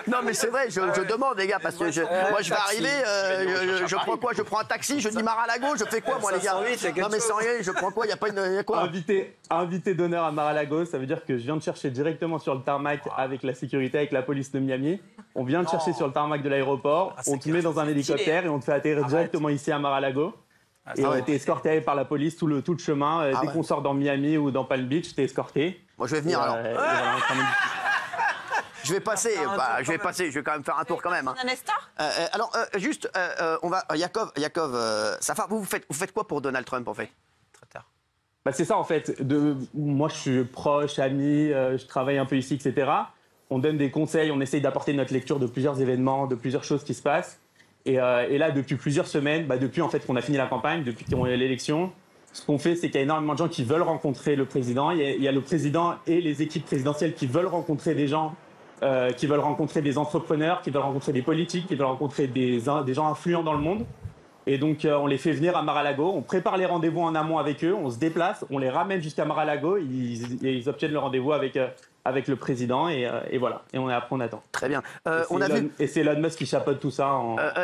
[SPEAKER 2] Non, mais c'est vrai, je demande, les gars, parce que moi, je vais arriver, je prends quoi? Je prends un taxi, je dis Mar-a-Lago, je fais quoi, moi, les gars? Non, mais sans rien, je prends quoi? Il n'y a pas une... Y a quoi?
[SPEAKER 12] Invité d'honneur à Mar-a-Lago, ça veut dire que je viens te chercher directement sur le tarmac avec la sécurité, avec la police de Miami. On vient te chercher sur le tarmac de l'aéroport, on te met dans un hélicoptère et on te fait atterrir directement ici à Mar-a-Lago. Et on était escorté par la police tout le chemin. Dès qu'on sort dans Miami ou dans Palm Beach, t'es escorté.
[SPEAKER 2] Moi, je vais venir alors. Je vais passer, je vais quand même faire un tour quand même. Hein. Alors, juste, on va, Yakov, Safa, vous faites quoi pour Donald Trump en fait?
[SPEAKER 12] C'est ça en fait. Moi, je suis proche, ami, je travaille un peu ici, etc. On donne des conseils, on essaye d'apporter notre lecture de plusieurs événements, de plusieurs choses qui se passent. Et là, depuis plusieurs semaines, depuis en fait qu'on a fini la campagne, depuis qu'on a eu l'élection, ce qu'on fait, c'est qu'il y a énormément de gens qui veulent rencontrer le président. Il y a le président et les équipes présidentielles qui veulent rencontrer des gens, qui veulent rencontrer des entrepreneurs, qui veulent rencontrer des politiques, qui veulent rencontrer des gens influents dans le monde. Et donc, on les fait venir à Mar-a-Lago, on prépare les rendez-vous en amont avec eux, on se déplace, on les ramène jusqu'à Mar-a-lago, ils obtiennent le rendez-vous avec le président et voilà. Et après, on attend.
[SPEAKER 2] Très bien.
[SPEAKER 12] Et c'est Elon Musk qui chapeaute tout ça.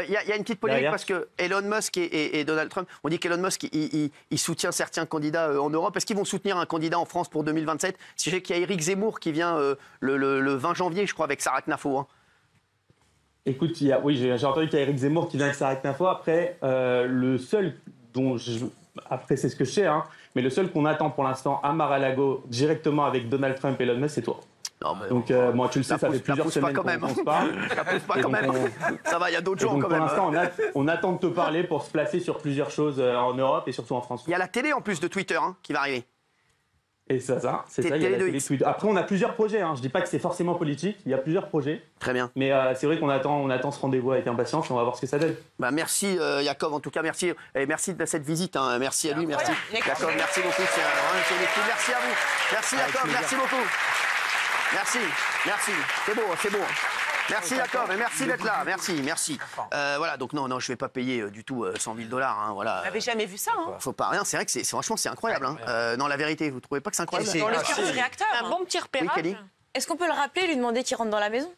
[SPEAKER 2] Il y a une petite polémique parce que Elon Musk et Donald Trump, on dit qu'Elon Musk il soutient certains candidats en Europe. Est-ce qu'ils vont soutenir un candidat en France pour 2027? Je sais qu'il y a Éric Zemmour qui vient le 20 janvier, je crois, avec Sarah Knafo. Hein.
[SPEAKER 12] Écoute, j'ai entendu qu'il y a Éric Zemmour qui vient avec Sarah Knafo. Après, le seul dont après, c'est ce que je sais, hein, mais le seul qu'on attend pour l'instant à Mar-a-Lago, directement avec Donald Trump et Elon Musk, c'est toi.
[SPEAKER 2] Non, mais
[SPEAKER 12] donc, moi, tu le sais, ça fait plusieurs semaines qu'on se parle.
[SPEAKER 2] Ça pousse pas quand même. Ça va, il y a d'autres gens quand même.
[SPEAKER 12] Pour l'instant, on attend de te parler pour se placer sur plusieurs choses en Europe et surtout en France.
[SPEAKER 2] Il y a la télé en plus de Twitter qui va arriver.
[SPEAKER 12] Et c'est ça, il y a la télé Twitter. Après, on a plusieurs projets. Hein. Je dis pas que c'est forcément politique, il y a plusieurs projets.
[SPEAKER 2] Très bien.
[SPEAKER 12] Mais c'est vrai qu'on attend ce rendez-vous avec impatience et on va voir ce que ça donne.
[SPEAKER 2] Merci Yakov, en tout cas, merci. Et merci de cette visite. Hein. Merci à lui, merci. Yakov, merci beaucoup. Merci à vous. Merci Yakov, merci beaucoup. Merci. C'est beau, c'est beau. Merci Yakov, et merci d'être là. Merci. Voilà, donc non, je vais pas payer du tout 100 000 $. Hein, voilà.
[SPEAKER 8] Vous n'avez jamais vu ça, hein?
[SPEAKER 2] Faut pas rien. C'est vrai que franchement, c'est incroyable. Hein. Non, la vérité, vous trouvez pas que c'est incroyable?
[SPEAKER 8] Dans le cœur du réacteur. Un bon petit repérage.
[SPEAKER 2] Oui,
[SPEAKER 4] est-ce qu'on peut le rappeler et lui demander qu'il rentre dans la maison?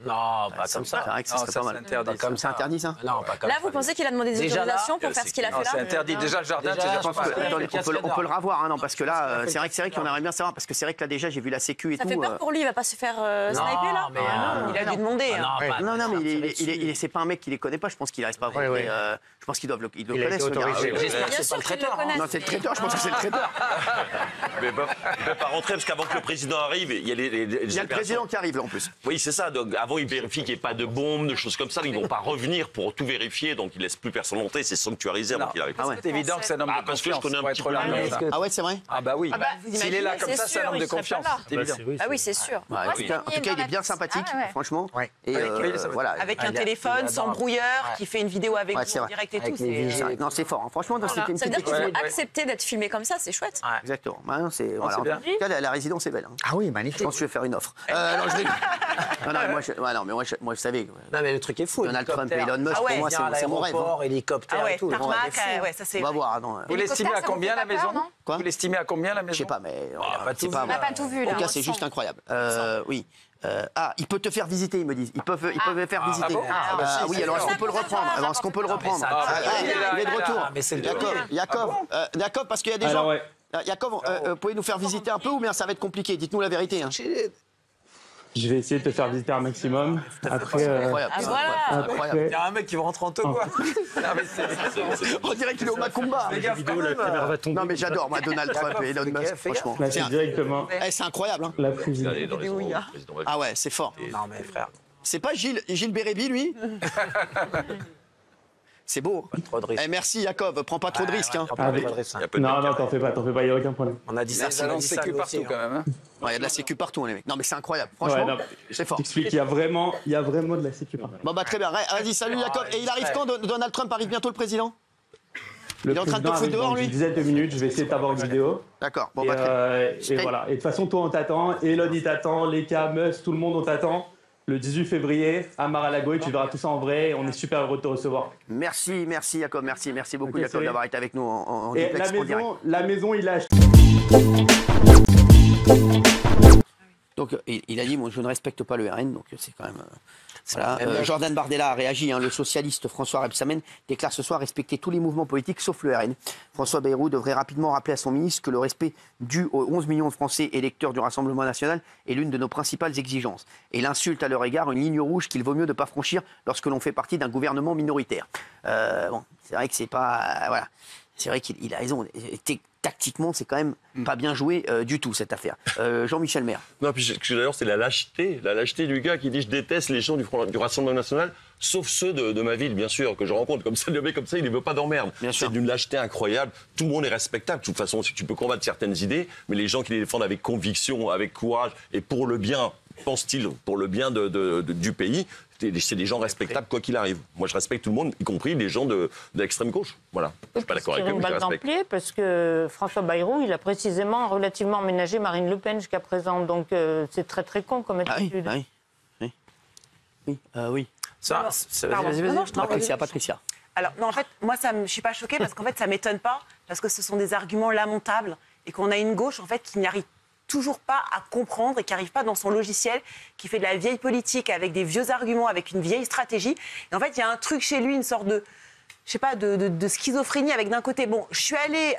[SPEAKER 1] Non, pas comme ça.
[SPEAKER 2] C'est vrai que ça serait pas mal.
[SPEAKER 1] Interdit,
[SPEAKER 2] comme ça, interdit ça?
[SPEAKER 1] Non, pas comme
[SPEAKER 4] là,
[SPEAKER 1] ça.
[SPEAKER 4] vous pensez qu'il a demandé des autorisations pour faire ce qu'il a fait là?
[SPEAKER 11] C'est interdit. Déjà, le jardin,
[SPEAKER 2] on peut le revoir, hein, non, parce que là, c'est vrai qu'on aimerait bien savoir, parce que c'est vrai que là, déjà, j'ai vu la sécu et tout.
[SPEAKER 4] Ça fait peur pour lui, il va pas se faire sniper là?
[SPEAKER 8] Il a dû demander.
[SPEAKER 2] Non, mais c'est pas un mec qui les connaît pas, je pense qu'il reste pas vrai. Je pense qu'ils doivent le connaître.
[SPEAKER 1] J'espère que c'est pas le traiteur.
[SPEAKER 2] Non, c'est le traiteur, je pense que c'est le traiteur.
[SPEAKER 11] Mais il ne peut pas rentrer, parce qu'avant que le président arrive, il y a
[SPEAKER 2] le président qui arrive là en plus.
[SPEAKER 11] Oui, c'est ça. Donc avant, il vérifie qu'il n'y ait pas de bombes, de choses comme ça. Ils ne vont pas revenir pour tout vérifier, donc ils ne laissent plus personne monter. C'est sanctuarisé avant qu'il arrive.
[SPEAKER 1] C'est évident que c'est un homme de confiance.
[SPEAKER 11] Parce que je connais un petit peu la maison.
[SPEAKER 2] Ah ouais, c'est vrai?
[SPEAKER 1] Ah bah oui. S'il est là comme ça, c'est un homme de confiance. C'est évident.
[SPEAKER 4] Ah oui, c'est sûr.
[SPEAKER 2] En tout cas, il est bien sympathique, franchement. Et voilà.
[SPEAKER 8] Avec un téléphone, sans brouilleur, qui fait une vidéo avec vous en direct et tout.
[SPEAKER 2] Non, c'est fort. Franchement, c'était une
[SPEAKER 4] ça veut dire qu'il faut accepter d'être filmé comme ça, c'est chouette.
[SPEAKER 2] Exactement. En tout cas, la résidence est belle.
[SPEAKER 1] Ah oui, magnifique.
[SPEAKER 2] Je pense que je vais faire une offre. Non, mais moi, je savais.
[SPEAKER 1] Non, mais le truc est fou.
[SPEAKER 2] Donald Trump et Elon Musk, pour moi, c'est mon rêve.
[SPEAKER 1] Hélicoptère et tout.
[SPEAKER 8] On
[SPEAKER 2] va voir.
[SPEAKER 1] Vous l'estimez à combien la maison?
[SPEAKER 2] Quoi?
[SPEAKER 1] Vous l'estimez à combien la maison?
[SPEAKER 2] Je sais pas, mais
[SPEAKER 4] on n'a pas tout vu là.
[SPEAKER 2] En tout cas, c'est juste incroyable. Oui. Il peut te faire visiter, ils me disent. Ils peuvent me faire visiter. Oui, alors est-ce qu'on peut le reprendre? Il est de retour. Yakov, parce qu'il y a des gens. Yakov, pouvez nous faire visiter un peu ou bien ça va être compliqué? Dites-nous la vérité.
[SPEAKER 12] Je vais essayer de te faire visiter un maximum. Après,
[SPEAKER 1] incroyable. Il y a un mec qui va rentrer en toboggan.
[SPEAKER 2] On dirait qu'il est au Macumba. Non, mais j'adore, moi, Donald Trump et Elon Musk, franchement.
[SPEAKER 12] Là, c'est directement.
[SPEAKER 2] C'est incroyable.
[SPEAKER 12] La présidente.
[SPEAKER 2] Ah ouais, c'est fort.
[SPEAKER 1] Non, mais frère.
[SPEAKER 2] C'est pas Gilles Bérébi, lui? C'est beau.
[SPEAKER 1] Trop de risques.
[SPEAKER 2] Merci Yakov, prends pas trop de risques.
[SPEAKER 12] Non, t'en fais pas, il n'y a aucun problème.
[SPEAKER 1] On a dit ça,
[SPEAKER 13] il y a de la sécu partout quand même.
[SPEAKER 2] Il y a de la sécu partout, les mecs. Non, mais c'est incroyable, franchement, c'est fort.
[SPEAKER 12] T'expliques qu'il y a vraiment de la sécu partout.
[SPEAKER 2] Bon, bah très bien. Vas-y, salut Yakov. Et il arrive quand? Donald Trump arrive bientôt, le président? Il est en train de te foutre dehors, lui.
[SPEAKER 12] Une dizaine de minutes, je vais essayer de t'avoir une vidéo.
[SPEAKER 2] D'accord. Bon,
[SPEAKER 12] et voilà. Et de toute façon, toi, on t'attend. Elon, il t'attend. Leka, Mus, tout le monde, on t'attend. Le 18 février, à Mar-a-Lago, et tu verras tout ça en vrai. On est super heureux de te recevoir.
[SPEAKER 2] Merci Jacob. Merci beaucoup, Jacob, d'avoir été avec nous en duplex en direct.
[SPEAKER 12] La maison, il a acheté.
[SPEAKER 2] Donc, il a dit, moi, je ne respecte pas le RN, donc c'est quand même... Voilà. Jordan Bardella a réagi. Le socialiste François Rebsamen déclare ce soir respecter tous les mouvements politiques sauf le RN. François Bayrou devrait rapidement rappeler à son ministre que le respect dû aux 11 millions de Français électeurs du Rassemblement national est l'une de nos principales exigences. Et l'insulte à leur égard, une ligne rouge qu'il vaut mieux ne pas franchir lorsque l'on fait partie d'un gouvernement minoritaire. Bon, c'est vrai que c'est pas... voilà. C'est vrai qu'il a raison. Tactiquement, c'est quand même pas bien joué du tout, cette affaire. Jean-Michel Maire.
[SPEAKER 11] Non, puis d'ailleurs, c'est la lâcheté du gars qui dit « je déteste les gens du Rassemblement national », sauf ceux de ma ville, bien sûr, que je rencontre. Comme ça, le mec comme ça, il ne veut pas d'emmerde. C'est d'une lâcheté incroyable. Tout le monde est respectable. De toute façon, tu peux combattre certaines idées, mais les gens qui les défendent avec conviction, avec courage, et pour le bien, pense-t-il, pour le bien du pays, c'est des gens respectables quoi qu'il arrive. Moi, je respecte tout le monde, y compris les gens de l'extrême gauche. Voilà. Je suis pas d'accord avec eux, mais je les respecte.
[SPEAKER 10] Parce que François Bayrou, il a précisément relativement ménagé Marine Le Pen jusqu'à présent. Donc, c'est très très con comme attitude.
[SPEAKER 2] Oui. Patricia.
[SPEAKER 8] Alors, non, en fait, moi, je ne suis pas choquée parce qu'en fait, ça ne m'étonne pas, parce que ce sont des arguments lamentables et qu'on a une gauche, en fait, qui n'arrive toujours pas à comprendre et qui n'arrive pas dans son logiciel, qui fait de la vieille politique avec des vieux arguments, avec une vieille stratégie. Et en fait, il y a un truc chez lui, une sorte de... je sais pas, de schizophrénie avec d'un côté, bon, je suis allée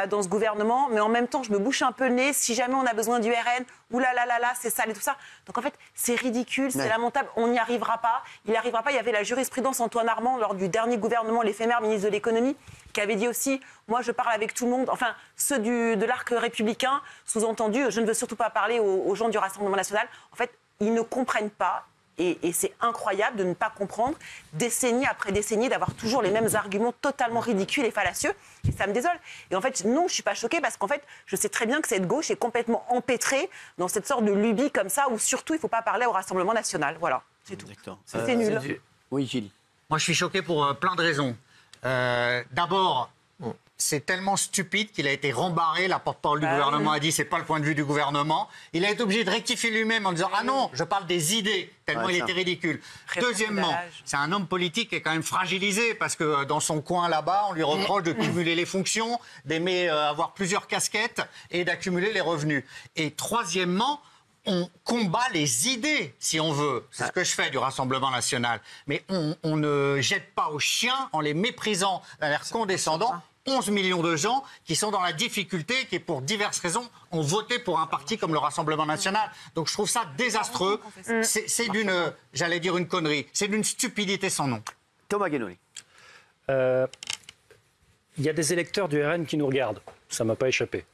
[SPEAKER 8] dans ce gouvernement, mais en même temps, je me bouche un peu le nez. Si jamais on a besoin du RN, oulala, c'est sale et tout ça. Donc en fait, c'est ridicule, c'est lamentable. On n'y arrivera pas. Il n'y arrivera pas. Il y avait la jurisprudence Antoine Armand lors du dernier gouvernement, l'éphémère ministre de l'économie, qui avait dit aussi, moi, je parle avec tout le monde. Enfin, ceux de l'arc républicain, sous-entendu, je ne veux surtout pas parler aux gens du Rassemblement national. En fait, ils ne comprennent pas. Et c'est incroyable de ne pas comprendre, décennie après décennie, d'avoir toujours les mêmes arguments totalement ridicules et fallacieux. Et ça me désole. Et en fait, non, je ne suis pas choquée parce qu'en fait, je sais très bien que cette gauche est complètement empêtrée dans cette sorte de lubie comme ça, où surtout, il ne faut pas parler au Rassemblement national. Voilà, c'est tout. C'est nul.
[SPEAKER 2] Oui, Gilles.
[SPEAKER 3] Moi, je suis choqué pour plein de raisons. D'abord... c'est tellement stupide qu'il a été rembarré. La porte-parole du gouvernement a dit c'est pas le point de vue du gouvernement. Il a été obligé de rectifier lui-même en disant ah non, je parle des idées, tellement il était ridicule. Deuxièmement, c'est un homme politique qui est quand même fragilisé parce que dans son coin là-bas, on lui reproche de cumuler les fonctions, d'aimer avoir plusieurs casquettes et d'accumuler les revenus. Et troisièmement, on combat les idées, si on veut. C'est ce que je fais du Rassemblement national. Mais on ne jette pas aux chiens en les méprisant d'un air condescendant. 11 millions de gens qui sont dans la difficulté, qui, pour diverses raisons, ont voté pour un parti comme le Rassemblement national. Donc je trouve ça désastreux. C'est d'une, j'allais dire une connerie, c'est d'une stupidité sans nom.
[SPEAKER 2] Thomas Guénolé.
[SPEAKER 5] Il y a des électeurs du RN qui nous regardent. Ça ne m'a pas échappé.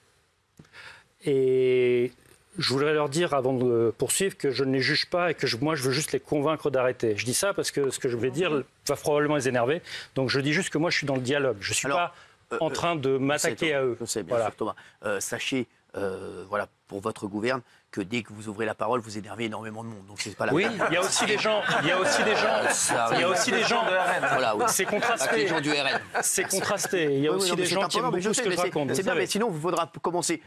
[SPEAKER 5] Et je voudrais leur dire, avant de poursuivre, que je ne les juge pas et que moi, je veux juste les convaincre d'arrêter. Je dis ça parce que ce que je vais dire va probablement les énerver. Donc je dis juste que moi, je suis dans le dialogue. Je ne suis pas en train de m'attaquer à eux.
[SPEAKER 2] Je sais, bien sûr, Thomas. Sachez, voilà, pour votre gouverne, que dès que vous ouvrez la parole, vous énervez énormément de monde. Donc c'est pas la peine.
[SPEAKER 5] Il y a aussi des gens. Il y a aussi des gens de RN.
[SPEAKER 2] Voilà, oui.
[SPEAKER 5] C'est contrasté.
[SPEAKER 2] Les gens du RN.
[SPEAKER 5] C'est contrasté. Il y a aussi des gens qui aiment beaucoup ce que je raconte.
[SPEAKER 2] C'est bien, mais sinon, il faudra commencer.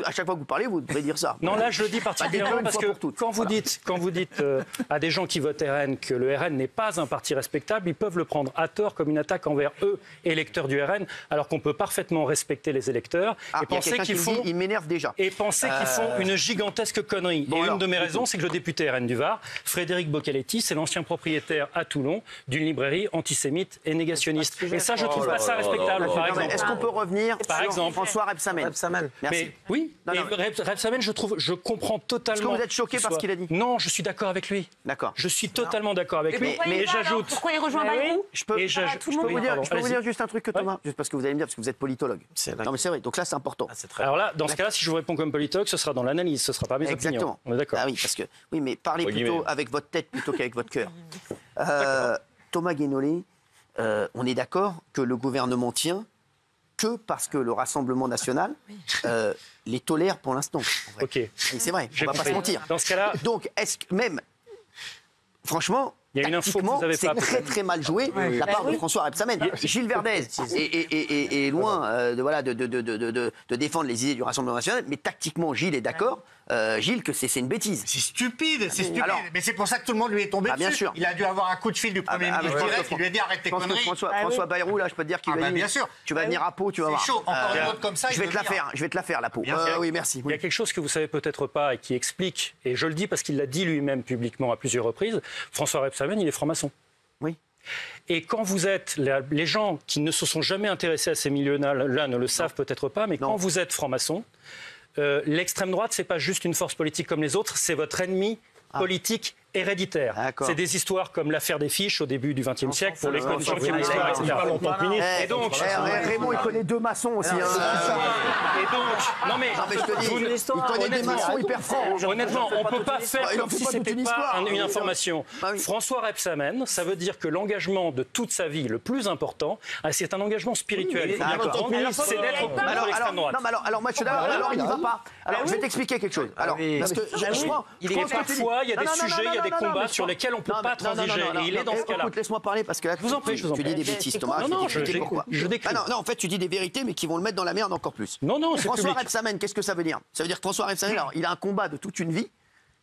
[SPEAKER 2] À chaque fois que vous parlez, vous devez dire ça.
[SPEAKER 5] Non, là, je le dis particulièrement parce que quand vous dites à des gens qui votent RN que le RN n'est pas un parti respectable, ils peuvent le prendre à tort comme une attaque envers eux, électeurs du RN, alors qu'on peut parfaitement respecter les électeurs et penser qu'ils font.
[SPEAKER 2] Il m'énerve déjà.
[SPEAKER 5] Et penser qu'ils font une gigantesque connerie. Bon, et une de mes raisons, c'est que le député RN du Var, Frédéric Boccaletti, c'est l'ancien propriétaire à Toulon d'une librairie antisémite et négationniste. Et ça, je trouve pas ça respectable, par exemple.
[SPEAKER 2] Est-ce qu'on peut revenir sur François Rebsamen?
[SPEAKER 5] Merci. Oui, Rebsamen, je comprends totalement.
[SPEAKER 2] Est-ce que vous êtes choqué par ce qu'il a dit?
[SPEAKER 5] Non, je suis d'accord avec lui.
[SPEAKER 2] D'accord.
[SPEAKER 5] Je suis totalement d'accord avec lui.
[SPEAKER 4] Mais j'ajoute. Pourquoi il rejoint Bayrou?
[SPEAKER 2] Je peux vous dire juste un truc, Thomas, juste parce que vous allez me dire, parce que vous êtes politologue. Non, mais c'est vrai. Donc là, c'est important.
[SPEAKER 5] Alors là, dans ce cas-là, si je vous réponds comme politologue, ce sera dans l'analyse, ce sera pas mes opinions.
[SPEAKER 2] Exactement.
[SPEAKER 5] On est d'accord.
[SPEAKER 2] Ah oui, parce que mais parlez plutôt avec votre tête plutôt qu'avec votre cœur. Thomas Guénolé, on est d'accord que le gouvernement tient que parce que le Rassemblement national les tolère pour l'instant.
[SPEAKER 5] Ok.
[SPEAKER 2] C'est vrai, on ne va pas se mentir.
[SPEAKER 5] Dans ce cas-là.
[SPEAKER 2] Donc, est-ce que même, franchement,
[SPEAKER 5] Il y a une info que vous avez pas.
[SPEAKER 2] C'est très très mal joué de la part de François Rebsamen. Gilles Verdez est loin de défendre les idées du Rassemblement national, mais tactiquement, Gilles est d'accord. Gilles, que c'est une bêtise.
[SPEAKER 3] C'est stupide, c'est stupide. Alors, mais c'est pour ça que tout le monde lui est tombé dessus.
[SPEAKER 2] Bien sûr.
[SPEAKER 3] Il a dû avoir un coup de fil du Premier ministre direct qui lui a dit arrête tes conneries.
[SPEAKER 2] François Bayrou, là, je peux te dire qu'il va
[SPEAKER 3] bien sûr.
[SPEAKER 2] Tu vas venir à Pau, tu vas voir.
[SPEAKER 3] C'est chaud. Encore une autre comme ça.
[SPEAKER 2] Je vais te la faire, la Pau. Oui, merci.
[SPEAKER 5] Il y a quelque chose que vous savez peut-être pas et qui explique, et je le dis parce qu'il l'a dit lui-même publiquement à plusieurs reprises, François Rebsamen, il est franc-maçon.
[SPEAKER 2] Oui.
[SPEAKER 5] Et quand vous êtes, les gens qui ne se sont jamais intéressés à ces milieux-là ne le savent peut-être pas, mais quand vous êtes franc-maçon, l'extrême droite, c'est pas juste une force politique comme les autres, c'est votre ennemi politique héréditaire. C'est des histoires comme l'affaire des fiches au début du XXe siècle pour les gens qui ont l'histoire, etc.
[SPEAKER 2] Et donc, Raymond, il connaît 2 maçons aussi.
[SPEAKER 5] Et donc, non mais
[SPEAKER 2] je te dis, il connaît des maçons hyper francs.
[SPEAKER 5] Honnêtement, on peut pas faire comme si c'était pas une information. François Rebsamen, ça veut dire que l'engagement de toute sa vie, le plus important, c'est un engagement spirituel. C'est d'être contre l'extrême droite.
[SPEAKER 2] Alors moi, je suis d'accord. Alors il n'y va pas. Alors je vais t'expliquer quelque chose. Alors parce que
[SPEAKER 5] parfois, il y a des sujets, il y a des combats sur lesquels on ne peut pas transiger. Et il est dans ce cas-là.
[SPEAKER 2] Écoute, laisse-moi parler parce que là, tu dis des bêtises, Thomas.
[SPEAKER 5] Non, je décris.
[SPEAKER 2] Non, en fait, tu dis des vérités, mais qui vont le mettre dans la merde encore plus.
[SPEAKER 5] Non, c'est
[SPEAKER 2] François Rebsamen, qu'est-ce que ça veut dire? Ça veut dire que François Rebsamen, il a un combat de toute une vie,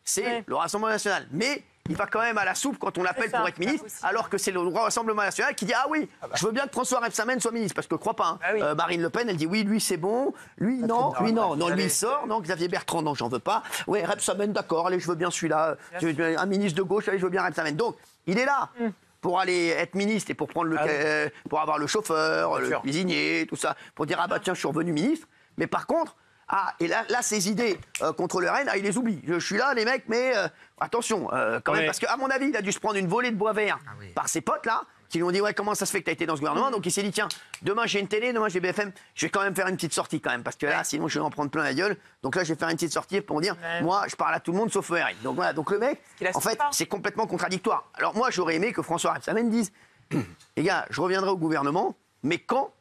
[SPEAKER 2] c'est le Rassemblement national. Mais il va quand même à la soupe quand on l'appelle pour être ministre, alors que c'est le Rassemblement national qui dit ah oui, je veux bien que François Rebsamen soit ministre, parce que crois pas, Marine Le Pen, elle dit oui, lui c'est bon, lui non, lui il sort, non, Xavier Bertrand, non, j'en veux pas, ouais, Rebsamen, d'accord, allez, je veux bien celui-là, un ministre de gauche, allez, je veux bien Rebsamen. Donc, il est là pour aller être ministre et pour prendre pour avoir le chauffeur, le cuisinier, tout ça, pour dire ah bah tiens, je suis revenu ministre, mais par contre, et là, ces idées contre le RN, il les oublie. Je suis là, les mecs, mais attention, quand même, parce qu'à mon avis, il a dû se prendre une volée de bois vert par ses potes, là, qui lui ont dit, ouais, comment ça se fait que tu as été dans ce gouvernement? Donc il s'est dit, tiens, demain j'ai une télé, demain j'ai BFM, je vais quand même faire une petite sortie, quand même, parce que là, sinon je vais en prendre plein la gueule. Donc là, je vais faire une petite sortie pour dire, moi, je parle à tout le monde sauf au RN. Donc voilà, donc le mec, en fait, c'est complètement contradictoire. Alors moi, j'aurais aimé que François Rebsamen dise, les gars, je reviendrai au gouvernement, mais quand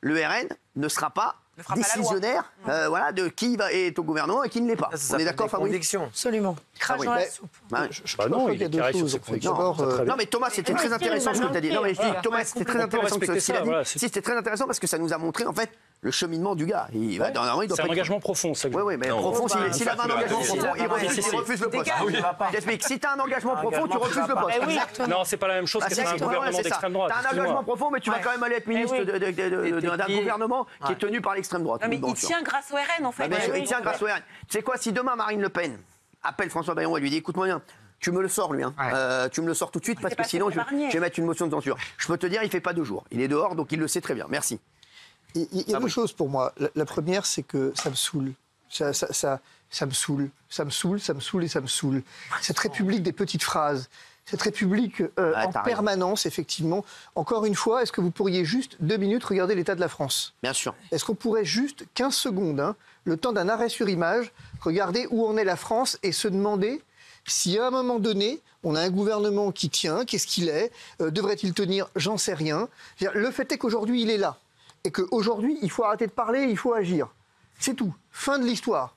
[SPEAKER 2] le RN ne sera pas décisionnaire de qui est au gouvernement et qui ne l'est pas. On est d'accord, Fabrice?
[SPEAKER 10] Absolument.
[SPEAKER 9] Crachons dans la soupe. Je crois qu'il y a 2 choses.
[SPEAKER 2] Non, mais Thomas, c'était très intéressant ce que tu as dit. Non, mais je dis, Thomas, c'était très intéressant ce qu'il a dit. Si, c'était très intéressant parce que ça nous a montré, en fait, le cheminement du gars.
[SPEAKER 5] C'est un engagement profond, ça.
[SPEAKER 2] Oui, mais profond, s'il a un engagement profond, il refuse le poste. J'explique. Si tu as un engagement profond, tu refuses le poste.
[SPEAKER 5] Non, c'est pas la même chose que un gouvernement d'extrême droite.
[SPEAKER 2] Tu as un engagement profond, mais tu vas quand même aller être ministre d'un gouvernement qui est tenu par l'extrême droite.
[SPEAKER 8] Mais il tient grâce au RN, en fait.
[SPEAKER 2] Il tient grâce au RN. Tu sais quoi, si demain Marine Le Pen appelle François Bayrou et lui dit écoute-moi bien, tu me le sors lui, tu me le sors tout de suite parce que sinon je vais mettre une motion de censure. Je peux te dire, il fait pas 2 jours. Il est dehors, donc il le sait très bien. Merci.
[SPEAKER 9] Il y a 2 choses pour moi. La première, c'est que ça me saoule. Ça me saoule. Ça me saoule, ça me saoule et ça me saoule. Cette république des petites phrases. Cette république en permanence, effectivement. Encore une fois, est-ce que vous pourriez juste 2 minutes regarder l'état de la France?
[SPEAKER 2] Bien sûr.
[SPEAKER 9] Est-ce qu'on pourrait juste 15 secondes, le temps d'un arrêt sur image, regarder où en est la France et se demander si à un moment donné, on a un gouvernement qui tient, qu'est-ce qu'il est, devrait-il tenir, j'en sais rien. Le fait est qu'aujourd'hui, il est là. Et qu'aujourd'hui, il faut arrêter de parler, il faut agir. C'est tout. Fin de l'histoire.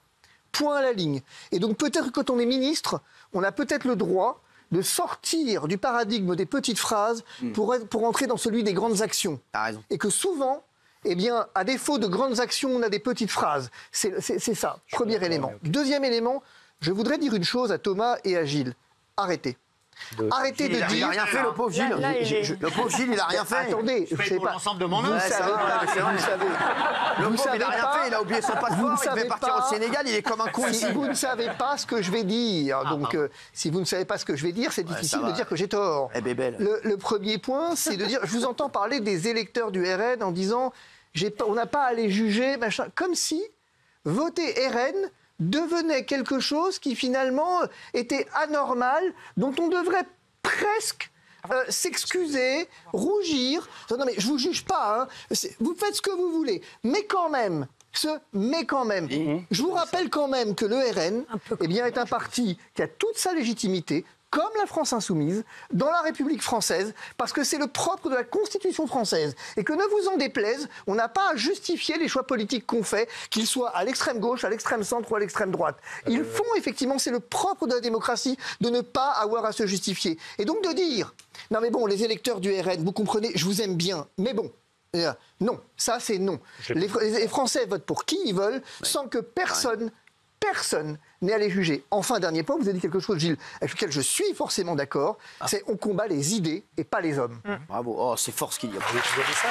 [SPEAKER 9] Point à la ligne. Et donc peut-être que quand on est ministre, on a peut-être le droit de sortir du paradigme des petites phrases pour entrer dans celui des grandes actions.
[SPEAKER 2] T'as raison.
[SPEAKER 9] Et que souvent, eh bien, à défaut de grandes actions, on a des petites phrases. C'est ça, premier élément. Deuxième élément, je voudrais dire une chose à Thomas et à Gilles. Arrêtez. Arrêtez de dire...
[SPEAKER 2] Il n'a rien fait, le pauvre Gilles. Le pauvre Gilles, il n'a rien fait.
[SPEAKER 9] Attendez,
[SPEAKER 3] je sais pas. L'ensemble de mon œuvre.
[SPEAKER 9] Vous savez.
[SPEAKER 2] Le pauvre, il n'a rien fait. Il a oublié son passeport. Il devait partir au Sénégal. Il est comme un con ici.
[SPEAKER 9] Si vous ne savez pas ce que je vais dire, donc si vous ne savez pas ce que je vais dire, c'est difficile de dire que j'ai tort. Le premier point, c'est de dire... Je vous entends parler des électeurs du RN en disant on n'a pas à les juger, machin. Comme si voter RN devenait quelque chose qui finalement était anormal, dont on devrait presque s'excuser, rougir. Non mais je vous juge pas, vous faites ce que vous voulez, mais quand même. Je vous rappelle quand même que le RN est un parti qui a toute sa légitimité, comme la France insoumise, dans la République française, parce que c'est le propre de la Constitution française. Et que ne vous en déplaise, on n'a pas à justifier les choix politiques qu'on fait, qu'ils soient à l'extrême gauche, à l'extrême centre ou à l'extrême droite. Ils font effectivement, c'est le propre de la démocratie, de ne pas avoir à se justifier. Et donc de dire, non mais bon, les électeurs du RN, vous comprenez, je vous aime bien, mais bon, non, ça c'est non. Les Français votent pour qui ils veulent, sans que personne n'est allé juger. Enfin, dernier point, vous avez dit quelque chose, Gilles, avec lequel je suis forcément d'accord, c'est on combat les idées et pas les hommes.
[SPEAKER 2] Bravo, oh, c'est fort ce qu'il dit.
[SPEAKER 1] Vous avez ça.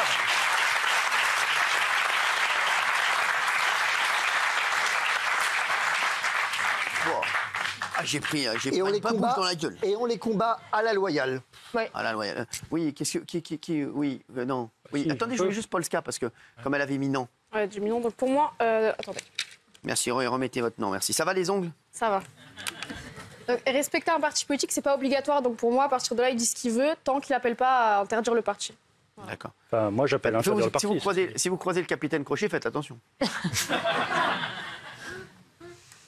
[SPEAKER 2] Ah, j'ai pris une babouche dans la gueule.
[SPEAKER 9] Et on les combat à la loyale.
[SPEAKER 10] Ouais.
[SPEAKER 2] À la loyale. Oui, qu'est-ce que... oui, non. Oui, attendez, je voulais juste Polska, parce que comme elle avait mis non.
[SPEAKER 13] Ouais, j'ai mis non, donc pour moi... attendez.
[SPEAKER 2] Merci, remettez votre nom, merci. Ça va les ongles?
[SPEAKER 13] Ça va. Donc, respecter un parti politique, c'est pas obligatoire. Donc pour moi, à partir de là, il dit ce qu'il veut, tant qu'il n'appelle pas à interdire le parti.
[SPEAKER 2] Voilà. D'accord.
[SPEAKER 5] Enfin, moi, j'appelle à interdire le parti.
[SPEAKER 2] Si vous croisez le capitaine Crochet, faites attention. Vous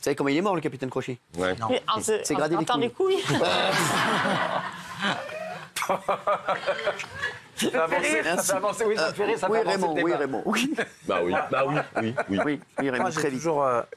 [SPEAKER 2] savez comment il est mort, le capitaine Crochet?
[SPEAKER 11] Ouais.
[SPEAKER 2] C'est gradé les couilles.
[SPEAKER 1] Ça fait avancer, oui, ça fait rire, ça fait avancer le débat.
[SPEAKER 2] Oui, Raymond, oui.
[SPEAKER 11] Bah oui,
[SPEAKER 2] Raymond, très vite.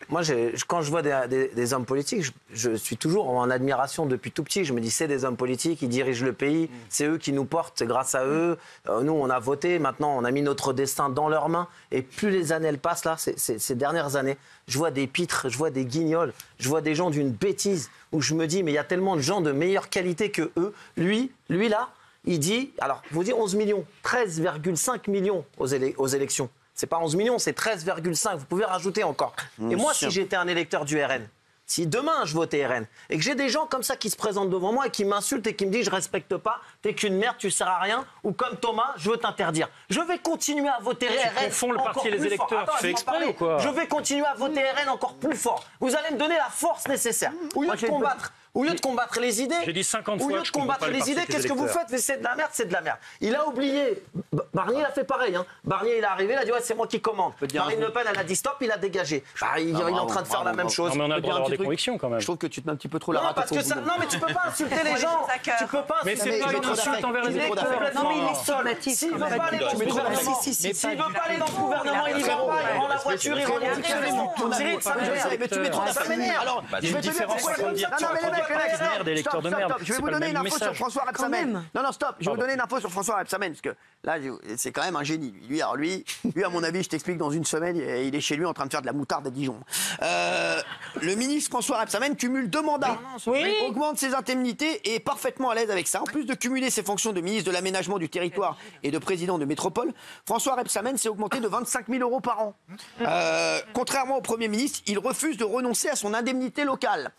[SPEAKER 1] Moi, quand je vois des hommes politiques, je suis toujours en admiration depuis tout petit. Je me dis, c'est des hommes politiques, ils dirigent le pays, c'est eux qui nous portent, c'est grâce à eux. Nous, on a voté, maintenant, on a mis notre destin dans leurs mains. Et plus les années elles passent, là, ces dernières années, je vois des pitres, je vois des guignols, je vois des gens d'une bêtise, où je me dis, mais il y a tellement de gens de meilleure qualité que eux. Lui là, il dit, alors, je vous dis 11 millions, 13,5 millions aux élections. C'est pas 11 millions, c'est 13,5. Vous pouvez rajouter encore. Et moi, si j'étais un électeur du RN, si demain je votais RN, et que j'ai des gens comme ça qui se présentent devant moi et qui m'insultent et qui me disent je respecte pas, t'es qu'une merde, tu sers à rien, ou comme Thomas, je veux t'interdire. Je vais continuer à voter RN.
[SPEAKER 5] Tu confonds le parti et les électeurs, tu fais exprès ou quoi?
[SPEAKER 1] Je vais continuer à voter RN encore plus fort. Vous allez me donner la force nécessaire. Au lieu de combattre les idées,
[SPEAKER 5] j'ai dit 50 fois,
[SPEAKER 1] au lieu de combattre les idées, qu'est-ce que vous faites? Mais c'est de la merde, c'est de la merde. Il a oublié. Barnier, il a fait pareil. Hein. Barnier, il est arrivé, il a dit ouais, c'est moi qui commande. Marine Le Pen, elle a dit stop, il a dégagé. Il est en train de faire la même chose.
[SPEAKER 5] Non, mais on a le droit d'avoir des convictions quand même.
[SPEAKER 2] Je trouve que tu te mets un petit peu trop la rate.
[SPEAKER 1] Non, mais tu peux pas insulter les gens. Tu peux pas.
[SPEAKER 5] Mais c'est pas une insulte envers les électeurs.
[SPEAKER 1] Non, mais il est somatique. S'il veut pas aller dans le gouvernement, il y va pas. Il prend la voiture, il remonte sur les monts. Ça m'énerve.
[SPEAKER 2] Alors,
[SPEAKER 5] il y a une différence entre dire tu as des électeurs de merde.
[SPEAKER 2] Je vais vous donner une info sur François Rebsamen. Non, stop. Je vais vous donner une info sur François Rebsamen, parce que là, c'est quand même un génie. Lui, à mon avis, je t'explique, dans une semaine, il est chez lui en train de faire de la moutarde à Dijon. Le ministre François Rebsamen cumule 2 mandats, augmente ses indemnités et est parfaitement à l'aise avec ça. En plus de cumuler ses fonctions de ministre de l'aménagement du territoire et de président de métropole, François Rebsamen s'est augmenté de 25 000 € par an. Contrairement au Premier ministre, il refuse de renoncer à son indemnité locale.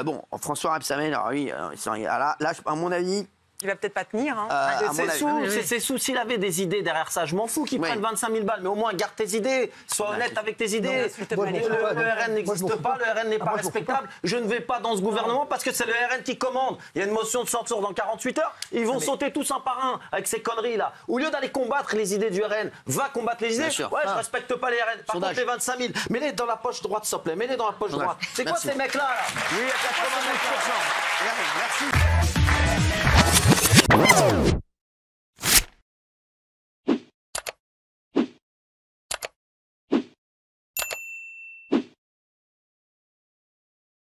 [SPEAKER 2] Bon, François Rebsamen, alors oui, là, à mon avis...
[SPEAKER 8] Il va peut-être pas tenir. Hein.
[SPEAKER 1] C'est ses sous. S'il avait des idées derrière ça, je m'en fous qu'ils prennent 25 000 balles. Mais au moins, garde tes idées. Sois honnête avec tes idées. Le RN n'existe pas. Le RN n'est pas respectable. Je ne vais pas dans ce gouvernement parce que c'est le RN qui commande. Il y a une motion de censure dans 48 heures. Ils vont sauter tous un par un avec ces conneries-là. Au lieu d'aller combattre les idées du RN, va combattre les idées. Ouais, je respecte pas les RN. Par contre, les 25 000, mets-les dans la poche droite, s'il te plaît. Mets-les dans la poche droite. C'est quoi ces mecs-là
[SPEAKER 2] Oui, à 99%. Merci.